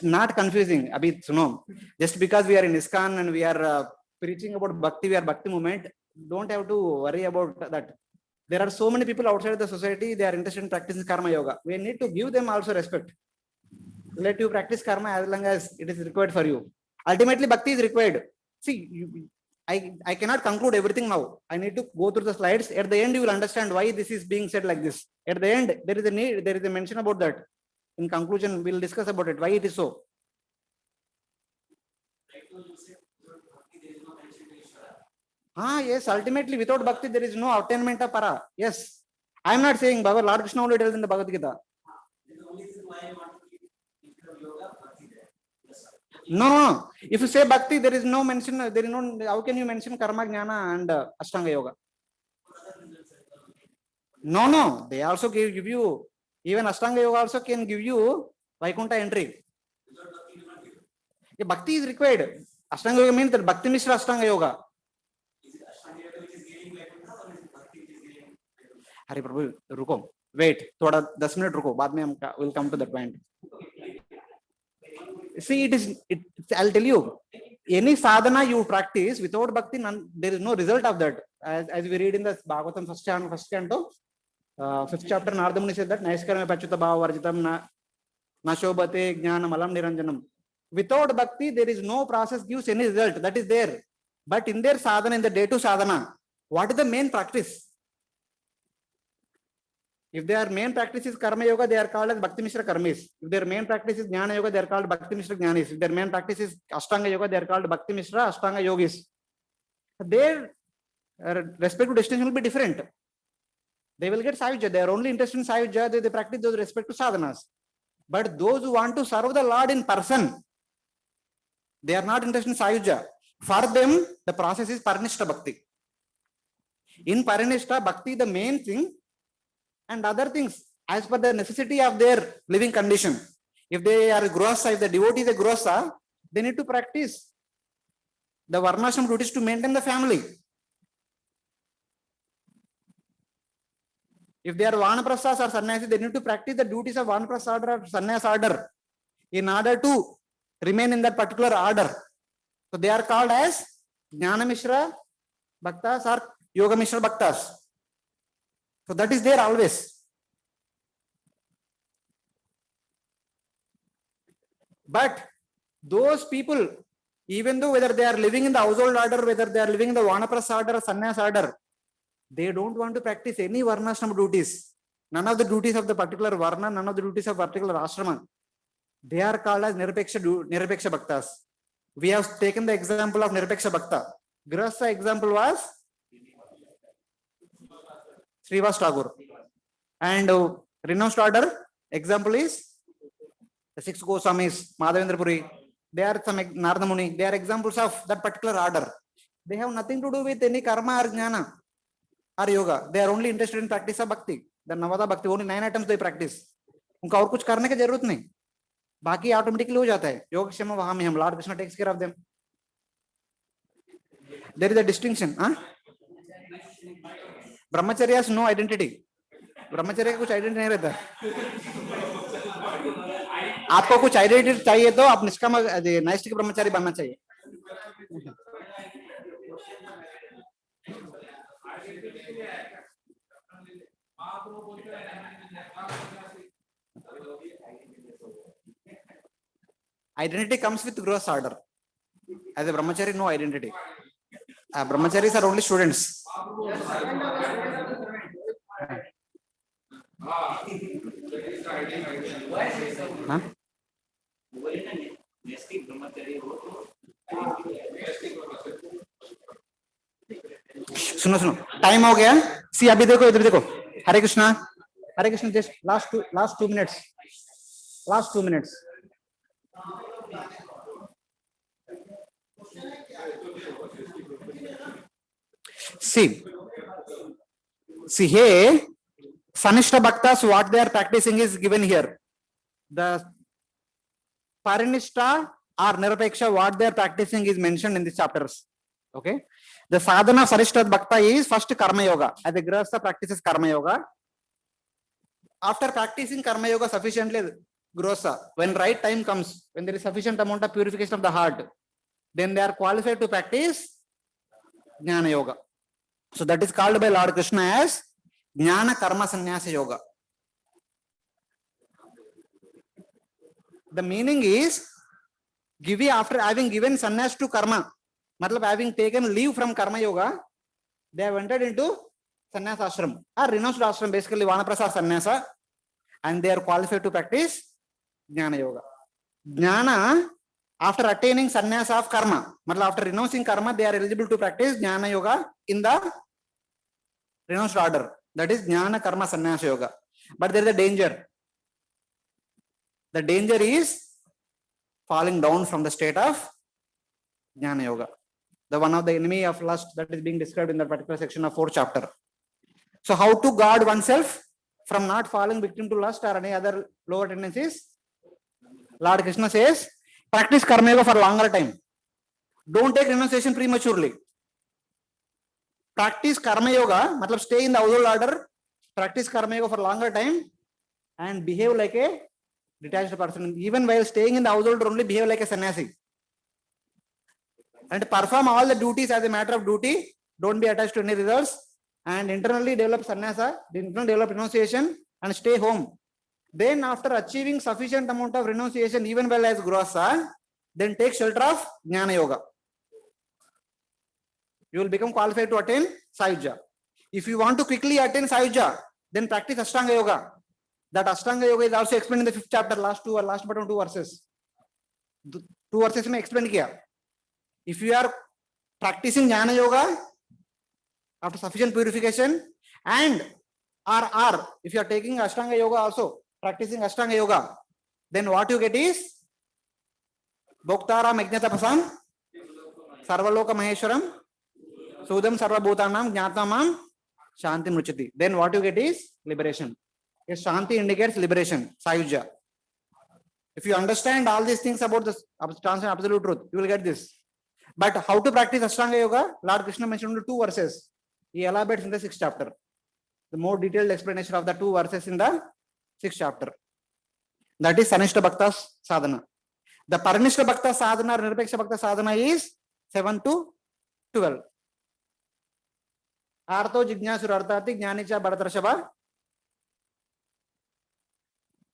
not confusing, Abhi, no. Just because we are in ISKCON and we are preaching about Bhakti, we are Bhakti movement, don't have to worry about that. There are so many people outside the society, they are interested in practicing Karma Yoga. We need to give them also respect. Let you practice Karma as long as it is required for you. Ultimately, Bhakti is required. See, I cannot conclude everything now. I need to go through the slides. At the end, you will understand why this is being said like this. At the end, there is a mention about that. In conclusion, we will discuss about it, why it is so. Yes, ultimately, without Bhakti, there is no attainment of Para. Yes. I am not saying Bhagavad Lord Krishna only tells in the Bhagavad Gita. No. If you say Bhakti, there is no mention, there is no, how can you mention Karma, Jnana and Ashtanga Yoga? No. They also give you, even Ashtanga Yoga also can give you Vaikuntha entry. Yeah, Bhakti is required. Ashtanga Yoga means that Bhakti Mishra Ashtanga Yoga. Hari Prabhu, ruko. Wait, thoda 10 minutes ruko. Baad mein we'll come to that point. See, I'll tell you, any sadhana you practice without Bhakti, there is no result of that. As we read in the Bhagavatam first canto, 5th chapter, Narada Muni said that, Naiskarame Pachyuta Bhava Varjitam na Shobhate Jnanam Alam Niranjanam. Without Bhakti, there is no process gives any result. That is there. But in their sadhana, in the day to sadhana, what is the main practice? If their main practice is Karma Yoga, they are called as Bhakti Mishra Karmis. If their main practice is Jnana Yoga, they are called Bhakti Mishra Jnanis. If their main practice is Ashtanga Yoga, they are called Bhakti Mishra Ashtanga Yogis. their respective destination will be different. They will get Sayujya. They are only interested in Sayujya. They practice those respective sadhanas. But those who want to serve the Lord in person, they are not interested in Sayujya. For them, the process is Parinishta Bhakti. In Parinishta Bhakti, the main thing and other things as per the necessity of their living condition. If they are Grihastha, if the devotee is a Grihastha, they need to practice the Varnashram duties to maintain the family. If they are Vanaprasthas or Sannyasi, they need to practice the duties of Vanaprastha order or Sannyas order in order to remain in that particular order. So they are called as Jnana Mishra Bhaktas or Yoga Mishra Bhaktas. So that is there always. But those people, even though whether they are living in the household order, whether they are living in the Vanaprastha order or Sannyas order, they don't want to practice any Varnashram duties. None of the duties of the particular Varna, none of the duties of particular Ashrama. They are called as Nirapeksha Bhaktas. We have taken the example of Nirapeksha Bhakta. Grihastha example was Srivas Tagore. And renounced order example is the 6 Goswamis, Madhavendra Puri. They are some Narada Muni. They are examples of that particular order. They have nothing to do with any karma or jnana or yoga. They are only interested in practice of bhakti. The Navada Bhakti, only 9 items they practice. उनका और कुछ करने की जरूरत नहीं, बाकी automatically हो जाता है. योगक्षेम वहां में हम lord Krishna takes care of them. There is a distinction. Brahmacharya has no identity. ब्रह्मचर्य का कुछ आइडेंटिटी नहीं रहता. आपको कुछ आइडेंटिटी चाहिए तो आप निष्काम नैष्ठिक ब्रह्मचारी बनना चाहिए. Identity comes with gross order. As a brahmachari, no identity. Brahmacharis are only students. Huh? सुनो सुनो, टाइम हो गया. सी अभी देखो, इधर देखो. Hare Krishna, just last 2 minutes. Last 2 minutes. See here, Sanishta Bhaktas, what they are practicing is given here. The Parinishta or Nirapeksha, what they are practicing is mentioned in these chapters. Okay. The sadhana of Sanishta Bhakta is first Karma Yoga. As a Grihastha practices Karma Yoga. After practicing Karma Yoga sufficiently, Grihastha, when right time comes, when there is sufficient amount of purification of the heart, then they are qualified to practice Jnana Yoga. So that is called by Lord Krishna as Jnana Karma Sannyasa Yoga. The meaning is, after having given sannyas to karma, matlab having taken leave from Karma Yoga, they have entered into sannyas ashram or renounced ashram, basically Vanaprastha sannyasa, and they are qualified to practice Jnana Yoga. Jnana, after attaining sannyas of karma, matlab after renouncing karma, they are eligible to practice Jnana Yoga in the renounced order. That is Jnana Karma Sannyasa Yoga. But there is a danger. The danger is falling down from the state of Jnana Yoga. The one of the enemy of lust that is being described in that particular section of 4th chapter. So how to guard oneself from not falling victim to lust or any other lower tendencies? Lord Krishna says, practice Karma Yoga for longer time. Don't take renunciation prematurely. Practice Karma Yoga, matlab stay in the household order, practice Karma Yoga for longer time and behave like a detached person. Even while staying in the household only, behave like a sannyasi. And perform all the duties as a matter of duty. Don't be attached to any results. And internally develop sannyasa, internally develop renunciation and stay home. Then after achieving sufficient amount of renunciation, even well as Grihastha, then take shelter of Jnana Yoga. You will become qualified to attain Sayujya. If you want to quickly attain Sayujya, then practice Ashtanga Yoga. That Ashtanga Yoga is also explained in the 5th chapter, last bottom 2 verses. 2 verses में explain किया. If you are practicing Jnana Yoga after sufficient purification, and or if you are taking Ashtanga Yoga also, practicing Ashtanga Yoga, then what you get is Bhoktara Megnatapasam, Sarvaloka Maheshwaram, Sudam Sarvabhutanam, Jnatamam, Shanti Mruchati. Then what you get is liberation. Yes, Shanti indicates liberation, Sayuja. If you understand all these things about the transcendent absolute truth, you will get this. But how to practice Ashtanga Yoga? Lord Krishna mentioned only 2 verses. He elaborates in the 6th chapter. The more detailed explanation of the 2 verses in the 6th chapter. That is Sanishta Bhakta Sadhana. The Paranishta Bhakta Sadhana, Nirapeksha Bhakta Sadhana is 7 to 12. Artho Jignasur Arthati Jnanicha Bharatarashava.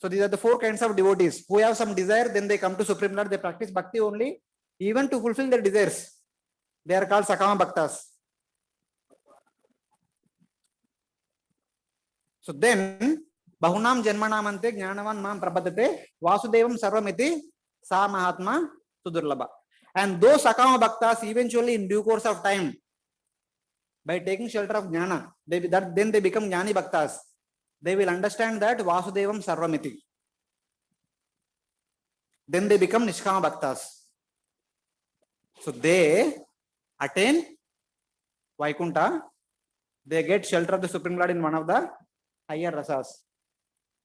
So these are the 4 kinds of devotees who have some desire, then they come to Supreme Lord, they practice bhakti only, even to fulfill their desires. They are called Sakama Bhaktas. So then, Bahunam Janmanamante Jnanavan Mam Prabhadate Vasudevam Sarvamiti Sa Mahatma Sudurlabha. And those Sakama Bhaktas eventually in due course of time, by taking shelter of Jnana, then they become Jnani Bhaktas. They will understand that Vasudevam Sarvamiti. Then they become Nishkama Bhaktas. So they attain Vaikunta. They get shelter of the Supreme Lord in one of the higher rasas.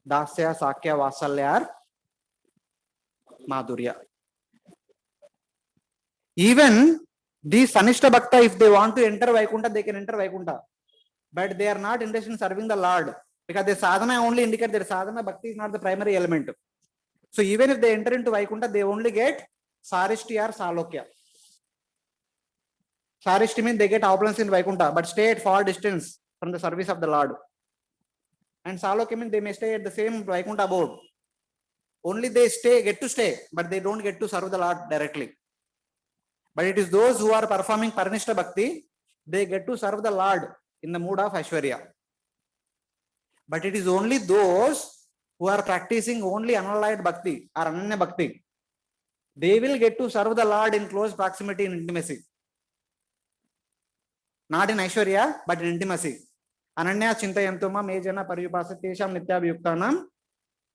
Dasya, Sakya, Vasalya, Madhurya. Even these Sanishta Bhakta, if they want to enter Vaikunta, they can enter Vaikunta. But they are not interested in serving the Lord. Because the sadhana only indicate their sadhana, bhakti is not the primary element. So even if they enter into Vaikunta, they only get Sarishti or Salokya. Sarishti means they get opulence in Vaikunta, but stay at far distance from the service of the Lord. And Salokya means they may stay at the same Vaikunta abode. Only they get to stay, but they don't get to serve the Lord directly. But it is those who are performing Paranishta Bhakti, they get to serve the Lord in the mood of Aishwarya. But it is only those who are practicing only unallied bhakti or ananya bhakti, they will get to serve the Lord in close proximity and intimacy. Not in Aishwarya, but in intimacy. Ananya chintayantuma mejana pariyupasatesham nityabhyuktanam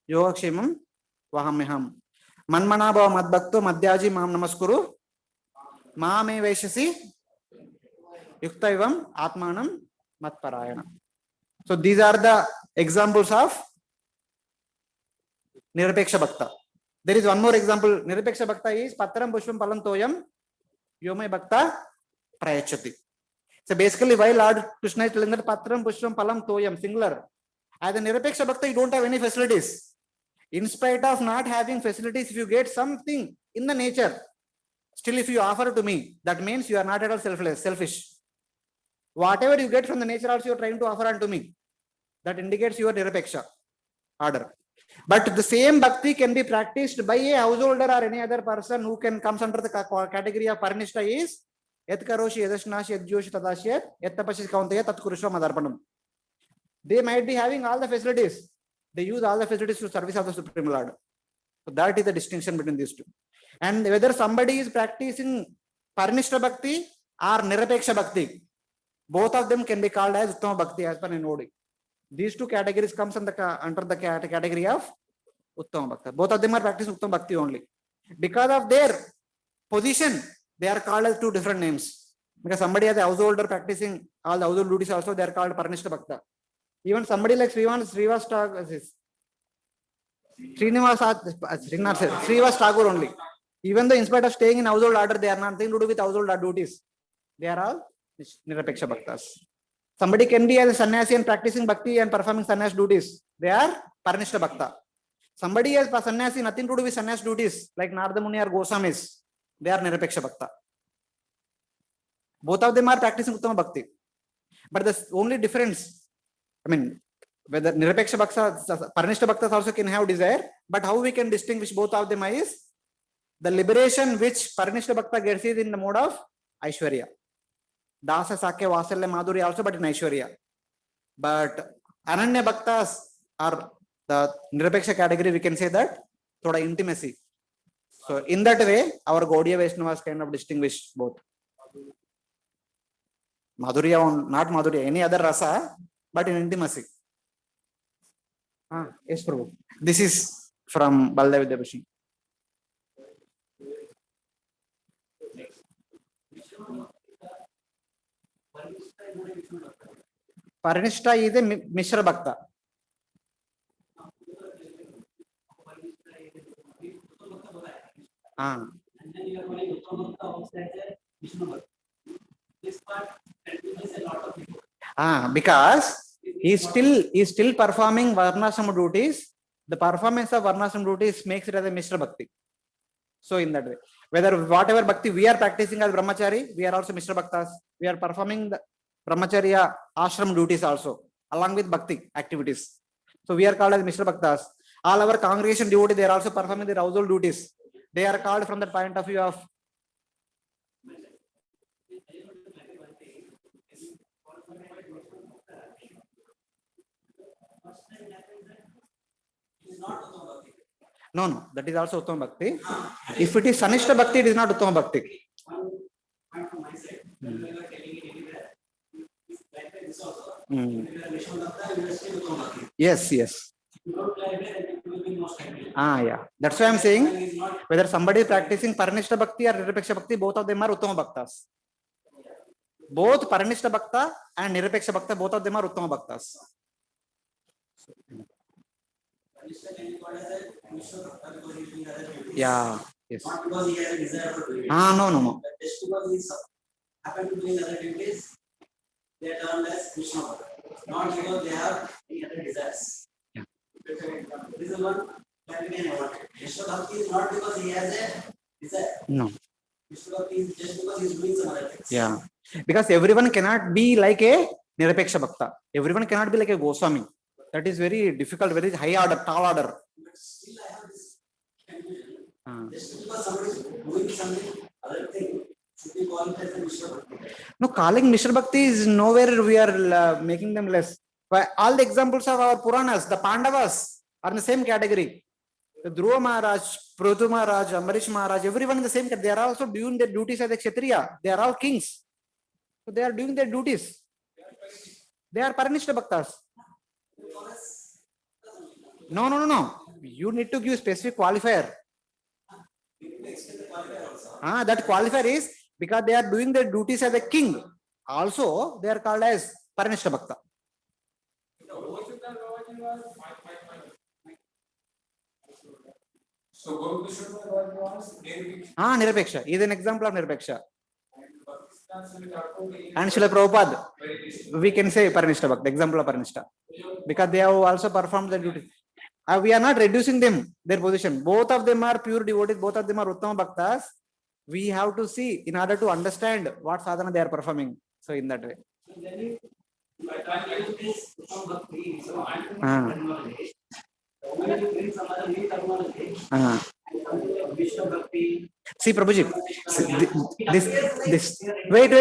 yogakshemam vahamyaham. Manmana bhava madbhakto madhyaji mam namaskuru maame vaishasi yuktaivam atmanam matparayana. So these are the examples of Nirapeksha Bhakta. There is one more example. Nirapeksha Bhakta is Patram Pushpam Palam Toyam Yomai Bhakta Prayachati. So basically, why Lord Krishna is telling that Patram Pushpam Palam Toyam, singular. As a Nirapeksha Bhakta, you don't have any facilities. In spite of not having facilities, if you get something in the nature, still if you offer to me, that means you are not at all selfish. Whatever you get from the nature also you are trying to offer unto me. That indicates your Nirapeksha order. But the same bhakti can be practiced by a householder or any other person who can comes under the category of Paranishta is Yat Karoshi Yadashnashi Yadjoshi Tadashyat Yattapashi Kauntaya Tatkurishva Madarpanam. They might be having all the facilities. They use all the facilities to service of the Supreme Lord. So that is the distinction between these two. And whether somebody is practicing Paranishta Bhakti or Nirapeksha Bhakti, both of them can be called as Uttama Bhakti as per Nodi. These two categories comes under the category of Uttama Bhakti. Both of them are practicing Uttama Bhakti only. Because of their position, they are called as 2 different names. Because somebody as a householder practicing all the household duties also, they are called Paranishta Bhakta. Even somebody like Srivas Tagore only. Even though in spite of staying in household order, they are nothing to do with household duties. They are all Nirapeksha Bhaktas. Somebody can be as a sannyasi and practicing bhakti and performing sannyas duties. They are Paranishta Bhakta. Somebody as a sannyasi, nothing to do with sannyas duties, like Narada Muni or Goswamis. They are Nirapeksha Bhakta. Both of them are practicing Uttama Bhakti. But the only difference, whether Nirapeksha Bhakta, Paranishta Bhaktas also can have desire, but how we can distinguish both of them is the liberation which Paranishta Bhakta gets is in the mode of Aishwarya. Dasa, Sakya, Vasalya, Madhurya also, but in Aishwarya. But Ananya Bhaktas are the Nirapeksha category, we can say that thoda intimacy. So in that way, our Gaudiya Vaishnavas kind of distinguish both. Madhurya, not Madhurya, any other rasa, but in intimacy. Yes, Prabhu. This is from Baldev Vidyabhushan. Parinishta is a Mishra Bhakta. And then you are going Uttama Bhakta outside the Vishnu Bhakta. This part confuses a lot of people. Because he's still performing Varnashram duties. The performance of Varnashram duties makes it as a Mishra Bhakti. So in that way, whatever Bhakti we are practicing as Brahmachari, we are also Mishra Bhaktas. We are performing the Brahmacharya ashram duties also, along with Bhakti activities. So we are called as Mishra Bhaktas. All our congregation devotees, they are also performing their household duties. They are called from the point of view of no, that is also Uttama Bhakti. If it is Sanishta Bhakti, it is not Uttama Bhakti. One from my side, when we were telling it anywhere, like this also, when we are Vishnu Bhakta, we are still Uttama Bhakti. Yes. You don't clarify that it will be most likely. Yeah. That's why I'm saying whether somebody is practicing Parinishta Bhakti or Nirapeksha Bhakti, both of them are Uttama Bhaktas. Both Parinishta Bhakta and Nirapeksha Bhakta, both of them are Uttama Bhaktas. Yeah. Yes. Not because he has a desire for doing it. No. But just because he happened to doing other duties, they are termed as Vishnu Bhakta. Not because they have any other desires. Yeah. This is one clarification I wanted. Vishnu Bhakti is not because he has a desire. No. Vishnu Bhakti is just because he is doing some other things. Yeah. Because everyone cannot be like a Nirapeksha Bhakta. Everyone cannot be like a Goswami. That is very difficult, very high order, tall order. But still I have this confusion. Just because somebody is doing something other thing, should we call it as a Vishnu Bhakti? No, calling Mishra Bhakti is nowhere we are making them less. But all the examples of our Puranas, the Pandavas are in the same category. The Dhruva Maharaj, Prithu Maharaj, Ambarish Maharaj, everyone in the same category. They are also doing their duties as a Kshatriya. They are all kings. So they are doing their duties. They are Parinishta Bhaktas. No. You need to give specific qualifier. That qualifier is because they are doing their duties as a king. Also, they are called as Parinishta Bhakta. So Gauranga was Nirapeksha is an example of Nirapeksha. And Srila Prabhupada, we can say Parinishta Bhakta, example of Parinishta. Because they have also performed their duty. We are not reducing them, their position. Both of them are pure devotees, both of them are Uttama Bhaktas. We have to see in order to understand what sadhana they are performing. So in that way. See, Prabhuji, this. Wait.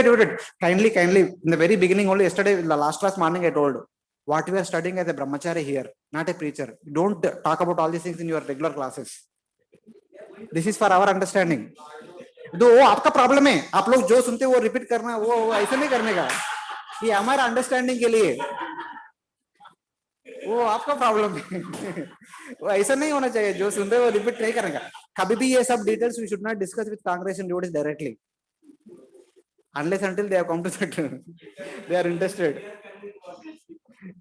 Kindly. In the very beginning, only yesterday, the last class morning, I told what we are studying as a brahmachari here, not a preacher. Don't talk about all these things in your regular classes. This is for our understanding. तो वो आपका problem है, आप लोग जो सुनते वो repeat करना, वो ऐसे नहीं करने का, ये हमारा अंडरस्टैंडिंग के लिए, वो आपका प्रॉब्लम है, वो ऐसा नहीं होना चाहिए, जो सुनते वो रिपीट नहीं करने का. कभी भी ये सब details we should not discuss with congregation devotees directly, unless until they have come to that, they are interested.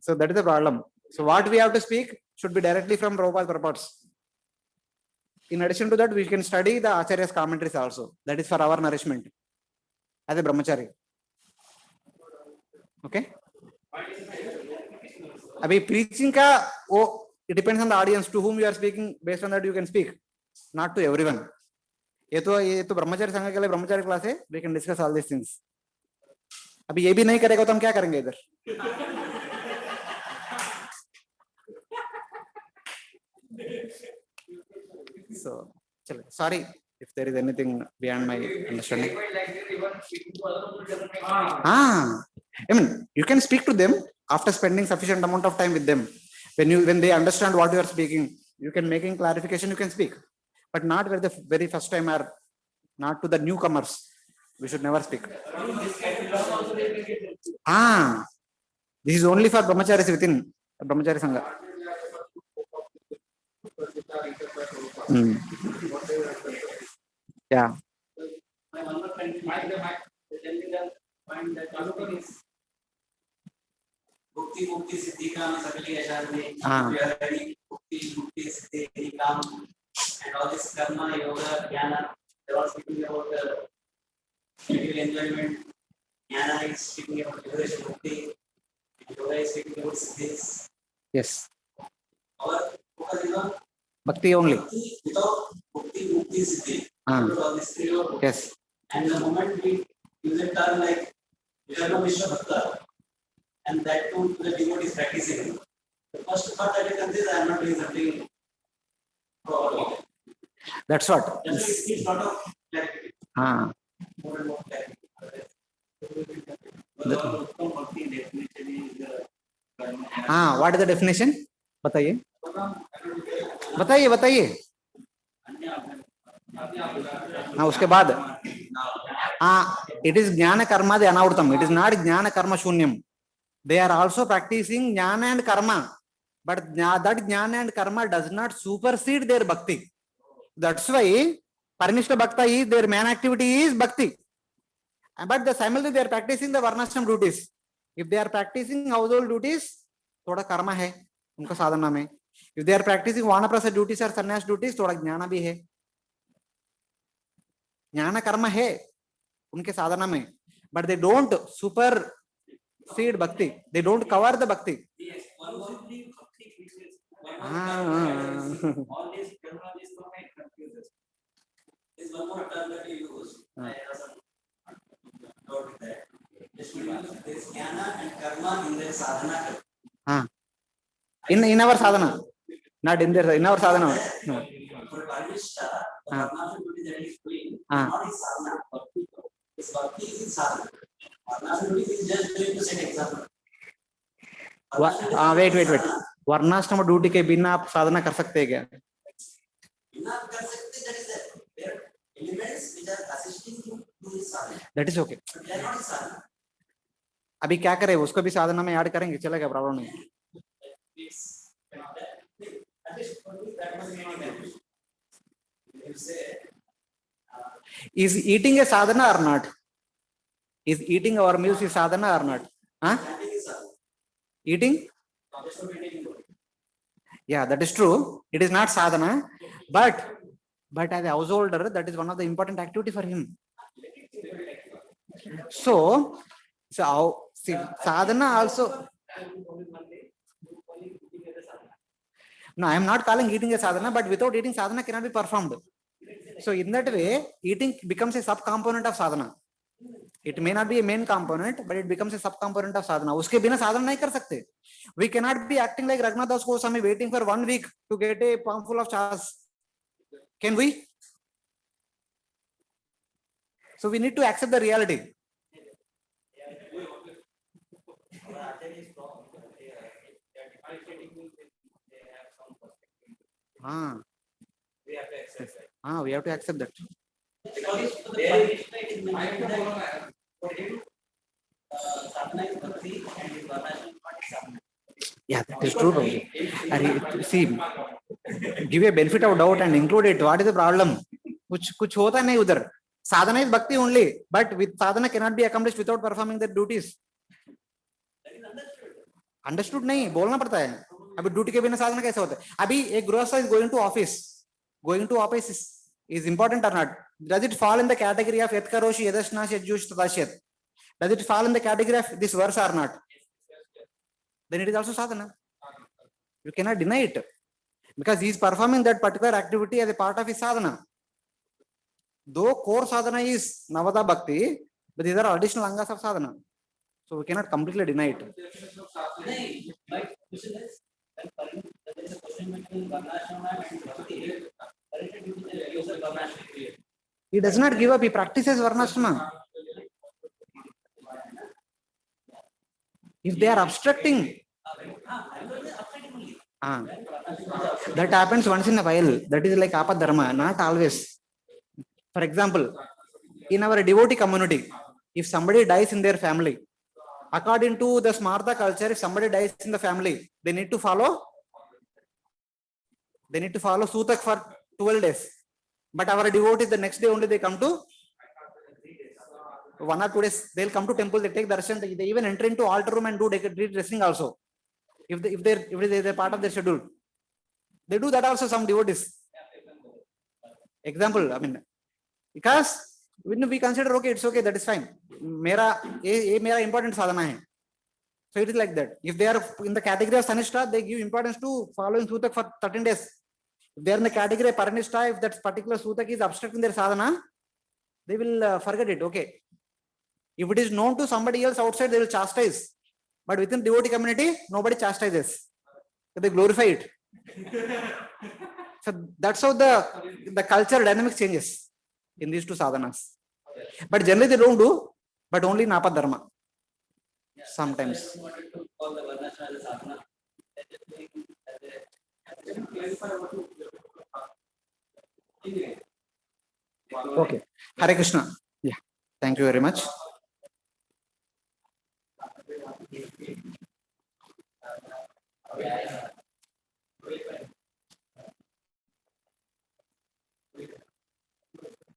So that is the problem. So what we have to speak should be directly from Prabhupada's purports. In addition to that, we can study the Acharya's commentaries also. That is for our nourishment as a brahmachari. Okay? Abhi preaching ka, it depends on the audience to whom you are speaking. Based on that, you can speak. Not to everyone. ये तो ब्रह्मचारी संघ के लिए ब्रह्मचारी class है. We can discuss all these things. अभी ये भी नहीं करेगा तो हम क्या करेंगे इधर? So, sorry if there is anything beyond my understanding. I mean, you can speak to them after spending sufficient amount of time with them. When they understand what you are speaking, you can make clarification. You can speak, but not the very first time or not to the newcomers. We should never speak. Ah, this is only for brahmacharis within brahmachari sangha. Hmm. Yeah. My one more friend, tell me the point that Bhukti Mukti Siddhi Kam Sakali Yasharne, Ah. we are ready, Bhukti Mukti Siddhi Kam, and all this karma, yoga, jnana, they are all speaking about the spiritual enjoyment. Jnana is speaking about liberation, Bhukti, and yoga is speaking about siddhis. Yes. Our focus is on Bhakti only. Bhakti without Bhukti Mukti Siddhi. Ah. All these three are Bhakti. Yes. And the moment we use a term like Vishnu Vishnu Bhakta, and that too the devotee is practicing, the first thought that comes is I am not doing something wrong. That's what. That's why it needs lot of clarity, Ah. more and more clarity. हाँ, what is the definition? बताइए बताइए बताइए हाँ उसके बाद हाँ it is ज्ञान कर्मादि अनावृतम, it is not ज्ञान कर्म शून्यम. They are also practicing jnana and karma, but that jnana and karma does not supersede their bhakti. That's why Parinishta Bhakta is their main activity is bhakti, but the simultaneously they are practicing the varnashram duties. If they are practicing household duties, थोड़ा कर्मा है उनका साधना में. If they are practicing vanaprastha duties or sannyas duties, थोड़ा ज्ञान भी है. ज्ञान कर्म है उनके साधना में, but they don't supersede bhakti. They don't cover the bhakti. Yes, one more thing, Ah. all these terminologies don't make confuses. There's one more term that you use. I also noted that. Just to use this jnana and karma in their sadhana. Ah. In our sadhana, not in their in our sadhana. No. For Parishta, the varnashram duty that he is doing, Ah. not his sadhana. His bhakti is his sadhana. Varnashram duty is just doing to set example. Wait. वर्णाश्रम duty के बिना आप साधना कर सकते हैं क्या? बिना कर सकते, that is there are elements which are assisting you to his sadhana. That is okay. But they are not his sadhana. अभी क्या करें, उसको भी साधना में ऐड करेंगे, चलेगा, प्रॉब्लम नहीं. It's at least for me that was not an you say Is eating a sadhana or not? Is eating our meals is sadhana or not? Huh? chanting is sadhana. Eating? Just for maintaining body. Yeah, that is true. It is not sadhana, but as a householder, that is one of the important activity for him. So see, sadhana also. No, I am not calling eating a sadhana, but without eating, sadhana cannot be performed. So in that way, eating becomes a sub-component of sadhana. It may not be a main component, but it becomes a sub-component of sadhana. उसके बिना साधना नहीं कर सकते. We cannot be acting like Raghunath Das Goswami, waiting for 1 week to get a palm full of chas. Can we? So we need to accept the reality. We have to accept that. Because there is for him, sadhana is bhakti and his varnashram is sadhana. Yeah, that is true. Are see, give a benefit of doubt and include it. What is the problem? कुछ होता नहीं उधर. Sadhana is bhakti only, but with sadhana cannot be accomplished without performing their duties. Understood नहीं, बोलना पड़ता है. अभी duty के बिना साधना कैसे होता है? अभी एक गृहस्थ is going to office. Going to office is important or not? Does it fall in the category of yat karoshi yadashnash yajjush tadashyat? Does it fall in the category of this verse or not? Then it is also sadhana. You cannot deny it, because he is performing that particular activity as a part of his sadhana. Though core sadhana is Navada Bhakti, but these are additional angas of sadhana. So we cannot completely deny it. My question is, there is a question between varnashram and bhakti. He does not give up, he practices varnashrama. If they are obstructing, that happens once in a while. That is like apadharma, not always. For example, in our devotee community, if somebody dies in their family, according to the Smartha culture, if somebody dies in the family, they need to follow Sutak for 12 days. But our devotees, the next day only they come to 1 or 2 days, they'll come to temple, they take darshan, they even enter into altar room and do dressing also. If they're part of their schedule, they do that also, some devotees. Example, I mean, because when we consider, okay, it's okay, that is fine. Mera important sadhana hai. So it is like that. If they are in the category of Sanishta, they give importance to following Sutak for 13 days. If they are in the category of Paranishta, if that particular Sutak is obstructing their sadhana, they will forget it. Okay. If it is known to somebody else outside, they will chastise. But within devotee community, nobody chastises. So they glorify it. So that's how the culture dynamics changes in these two sadhanas. But generally they don't do, but only in Apadharma. Sometimes. Okay. Hare Krishna. Yeah. Thank you very much.